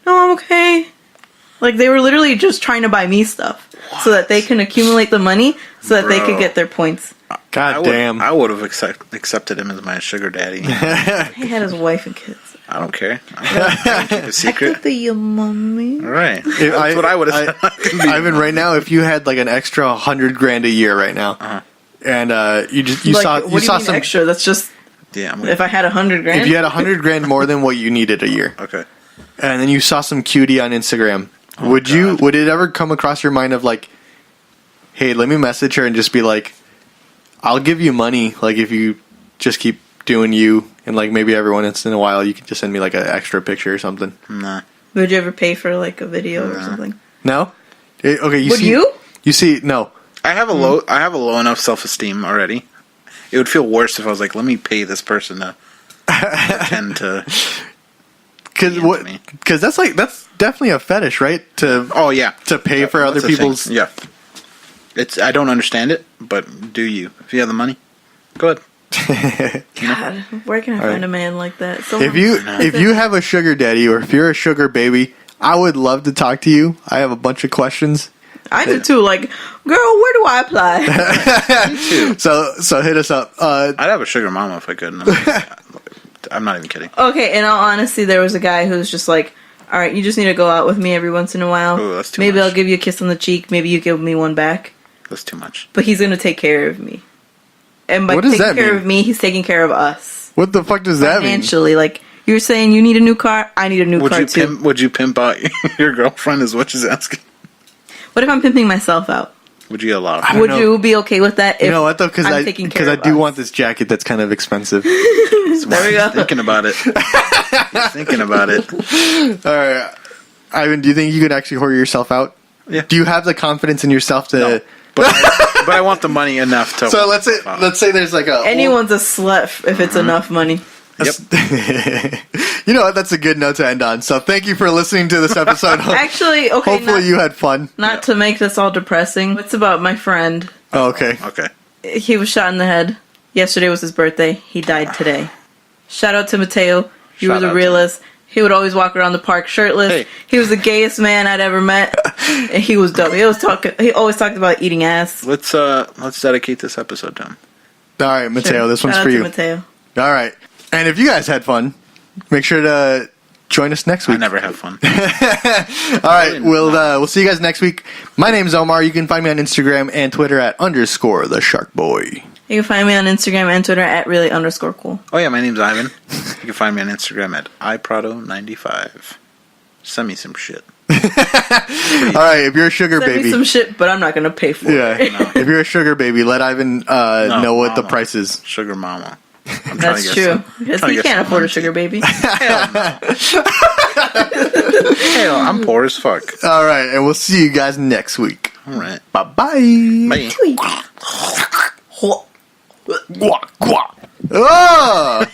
Speaker 2: no, I'm okay. Like, they were literally just trying to buy me stuff so that they can accumulate the money so that they could get their points.
Speaker 1: God damn.
Speaker 5: I would have accepted him as my sugar daddy.
Speaker 2: He had his wife and kids.
Speaker 5: I don't care. I keep a
Speaker 2: I
Speaker 5: secret.
Speaker 2: could be your mommy.
Speaker 5: All right. That's what I would have said.
Speaker 1: Ivan, right now, if you had like an extra $100,000 a year right now, and you
Speaker 2: Like,
Speaker 1: saw
Speaker 2: what do you
Speaker 1: saw
Speaker 2: mean
Speaker 1: some
Speaker 2: extra? That's just
Speaker 5: Yeah, I'm
Speaker 2: if I had $100,000.
Speaker 1: if you had $100,000 more than what you needed a year,
Speaker 5: okay.
Speaker 1: and then you saw some cutie on Instagram, would it ever come across your mind of like, hey, let me message her and just be like, I'll give you money, like if you just keep doing you, and like maybe every once in a while you can just send me like an extra picture or something.
Speaker 5: Nah.
Speaker 2: Would you ever pay for like a video or something?
Speaker 1: No? Okay,
Speaker 2: Would you?
Speaker 1: You see, no.
Speaker 5: I have a low enough self-esteem already. It would feel worse if I was like, let me pay this person to pretend to.
Speaker 1: Because that's definitely a fetish, right?
Speaker 5: Oh yeah,
Speaker 1: to pay for other
Speaker 5: That's a thing.
Speaker 1: people's.
Speaker 5: Yeah. I don't understand it, but do you? If you have the money, go ahead.
Speaker 2: God, where can I find a man like that?
Speaker 1: If you have a sugar daddy or if you're a sugar baby, I would love to talk to you. I have a bunch of questions.
Speaker 2: I do too. Like, girl, where do I apply?
Speaker 5: Me too.
Speaker 1: So hit us up.
Speaker 5: I'd have a sugar mama if I could. I'm not even kidding.
Speaker 2: Okay, in all honesty, there was a guy who was just like, all right, you just need to go out with me every once in a while.
Speaker 5: Ooh, that's too
Speaker 2: Maybe
Speaker 5: much.
Speaker 2: I'll give you a kiss on the cheek. Maybe you give me one back.
Speaker 5: That's too much.
Speaker 2: But he's going to take care of me. And by
Speaker 1: What does
Speaker 2: taking
Speaker 1: that
Speaker 2: care
Speaker 1: mean?
Speaker 2: of me, he's taking care of us.
Speaker 1: What the fuck does that mean?
Speaker 2: Financially. Like, you're saying you need a new car, I need a new car too.
Speaker 5: Would you pimp out your girlfriend? Is what she's asking.
Speaker 2: What if I'm pimping myself out?
Speaker 5: Would you allow?
Speaker 1: I don't
Speaker 2: Would
Speaker 1: know.
Speaker 2: you be okay with that? If
Speaker 1: You know what though? Because
Speaker 2: I'm taking care
Speaker 1: I
Speaker 2: of
Speaker 1: do
Speaker 2: us?
Speaker 1: want this jacket that's kind of expensive.
Speaker 2: There we go.
Speaker 5: Thinking about it. Thinking about it.
Speaker 1: All right, Ivan, do you think you could actually whore yourself out?
Speaker 5: Yeah.
Speaker 1: Do you have the confidence in yourself to?
Speaker 5: No. But I want the money enough to.
Speaker 1: So let's say there's like a
Speaker 2: Anyone's a slut if it's enough money.
Speaker 5: Yep.
Speaker 1: You know what? That's a good note to end on. So thank you for listening to this episode.
Speaker 2: Actually, okay,
Speaker 1: Hopefully you had fun.
Speaker 2: not to make this all depressing. It's about my friend.
Speaker 1: Oh, okay.
Speaker 5: Okay.
Speaker 2: He was shot in the head. Yesterday was his birthday. He died today. Shout out to Mateo. You were
Speaker 5: Shout
Speaker 2: the
Speaker 5: out to
Speaker 2: realest. He would always walk around the park shirtless.
Speaker 5: Hey.
Speaker 2: He was the gayest man I'd ever met. And he was dope. He always talked about eating ass.
Speaker 5: Let's dedicate this episode to him.
Speaker 1: All right, Mateo,
Speaker 2: Sure.
Speaker 1: this one's
Speaker 2: Shout
Speaker 1: for
Speaker 2: out to
Speaker 1: you.
Speaker 2: Mateo.
Speaker 1: All right. And if you guys had fun, make sure to join us next week.
Speaker 5: I never have fun.
Speaker 1: All right, we'll see you guys next week. My name's Omar. You can find me on Instagram and Twitter at _thesharkboy.
Speaker 2: You can find me on Instagram and Twitter at really_cool.
Speaker 5: Oh yeah, my name's Ivan. You can find me on Instagram at iprado95. Send me some shit.
Speaker 1: All right, if you're a sugar
Speaker 2: Send me
Speaker 1: baby,
Speaker 2: some shit, but I'm not going to pay for
Speaker 1: yeah,
Speaker 2: it.
Speaker 1: if you're a sugar baby, let Ivan know what the
Speaker 5: mama.
Speaker 1: price is.
Speaker 5: Sugar mama. I'm trying to
Speaker 2: That's
Speaker 5: get
Speaker 2: true.
Speaker 5: some-
Speaker 2: Because
Speaker 5: trying to
Speaker 2: he
Speaker 5: get
Speaker 2: can't
Speaker 5: some
Speaker 2: afford a
Speaker 5: money.
Speaker 2: sugar baby.
Speaker 5: Hell, I'm poor as fuck.
Speaker 1: All right, and we'll see you guys next week.
Speaker 5: All right.
Speaker 1: Bye-bye.
Speaker 5: Bye.
Speaker 1: Guac, guac. Oh!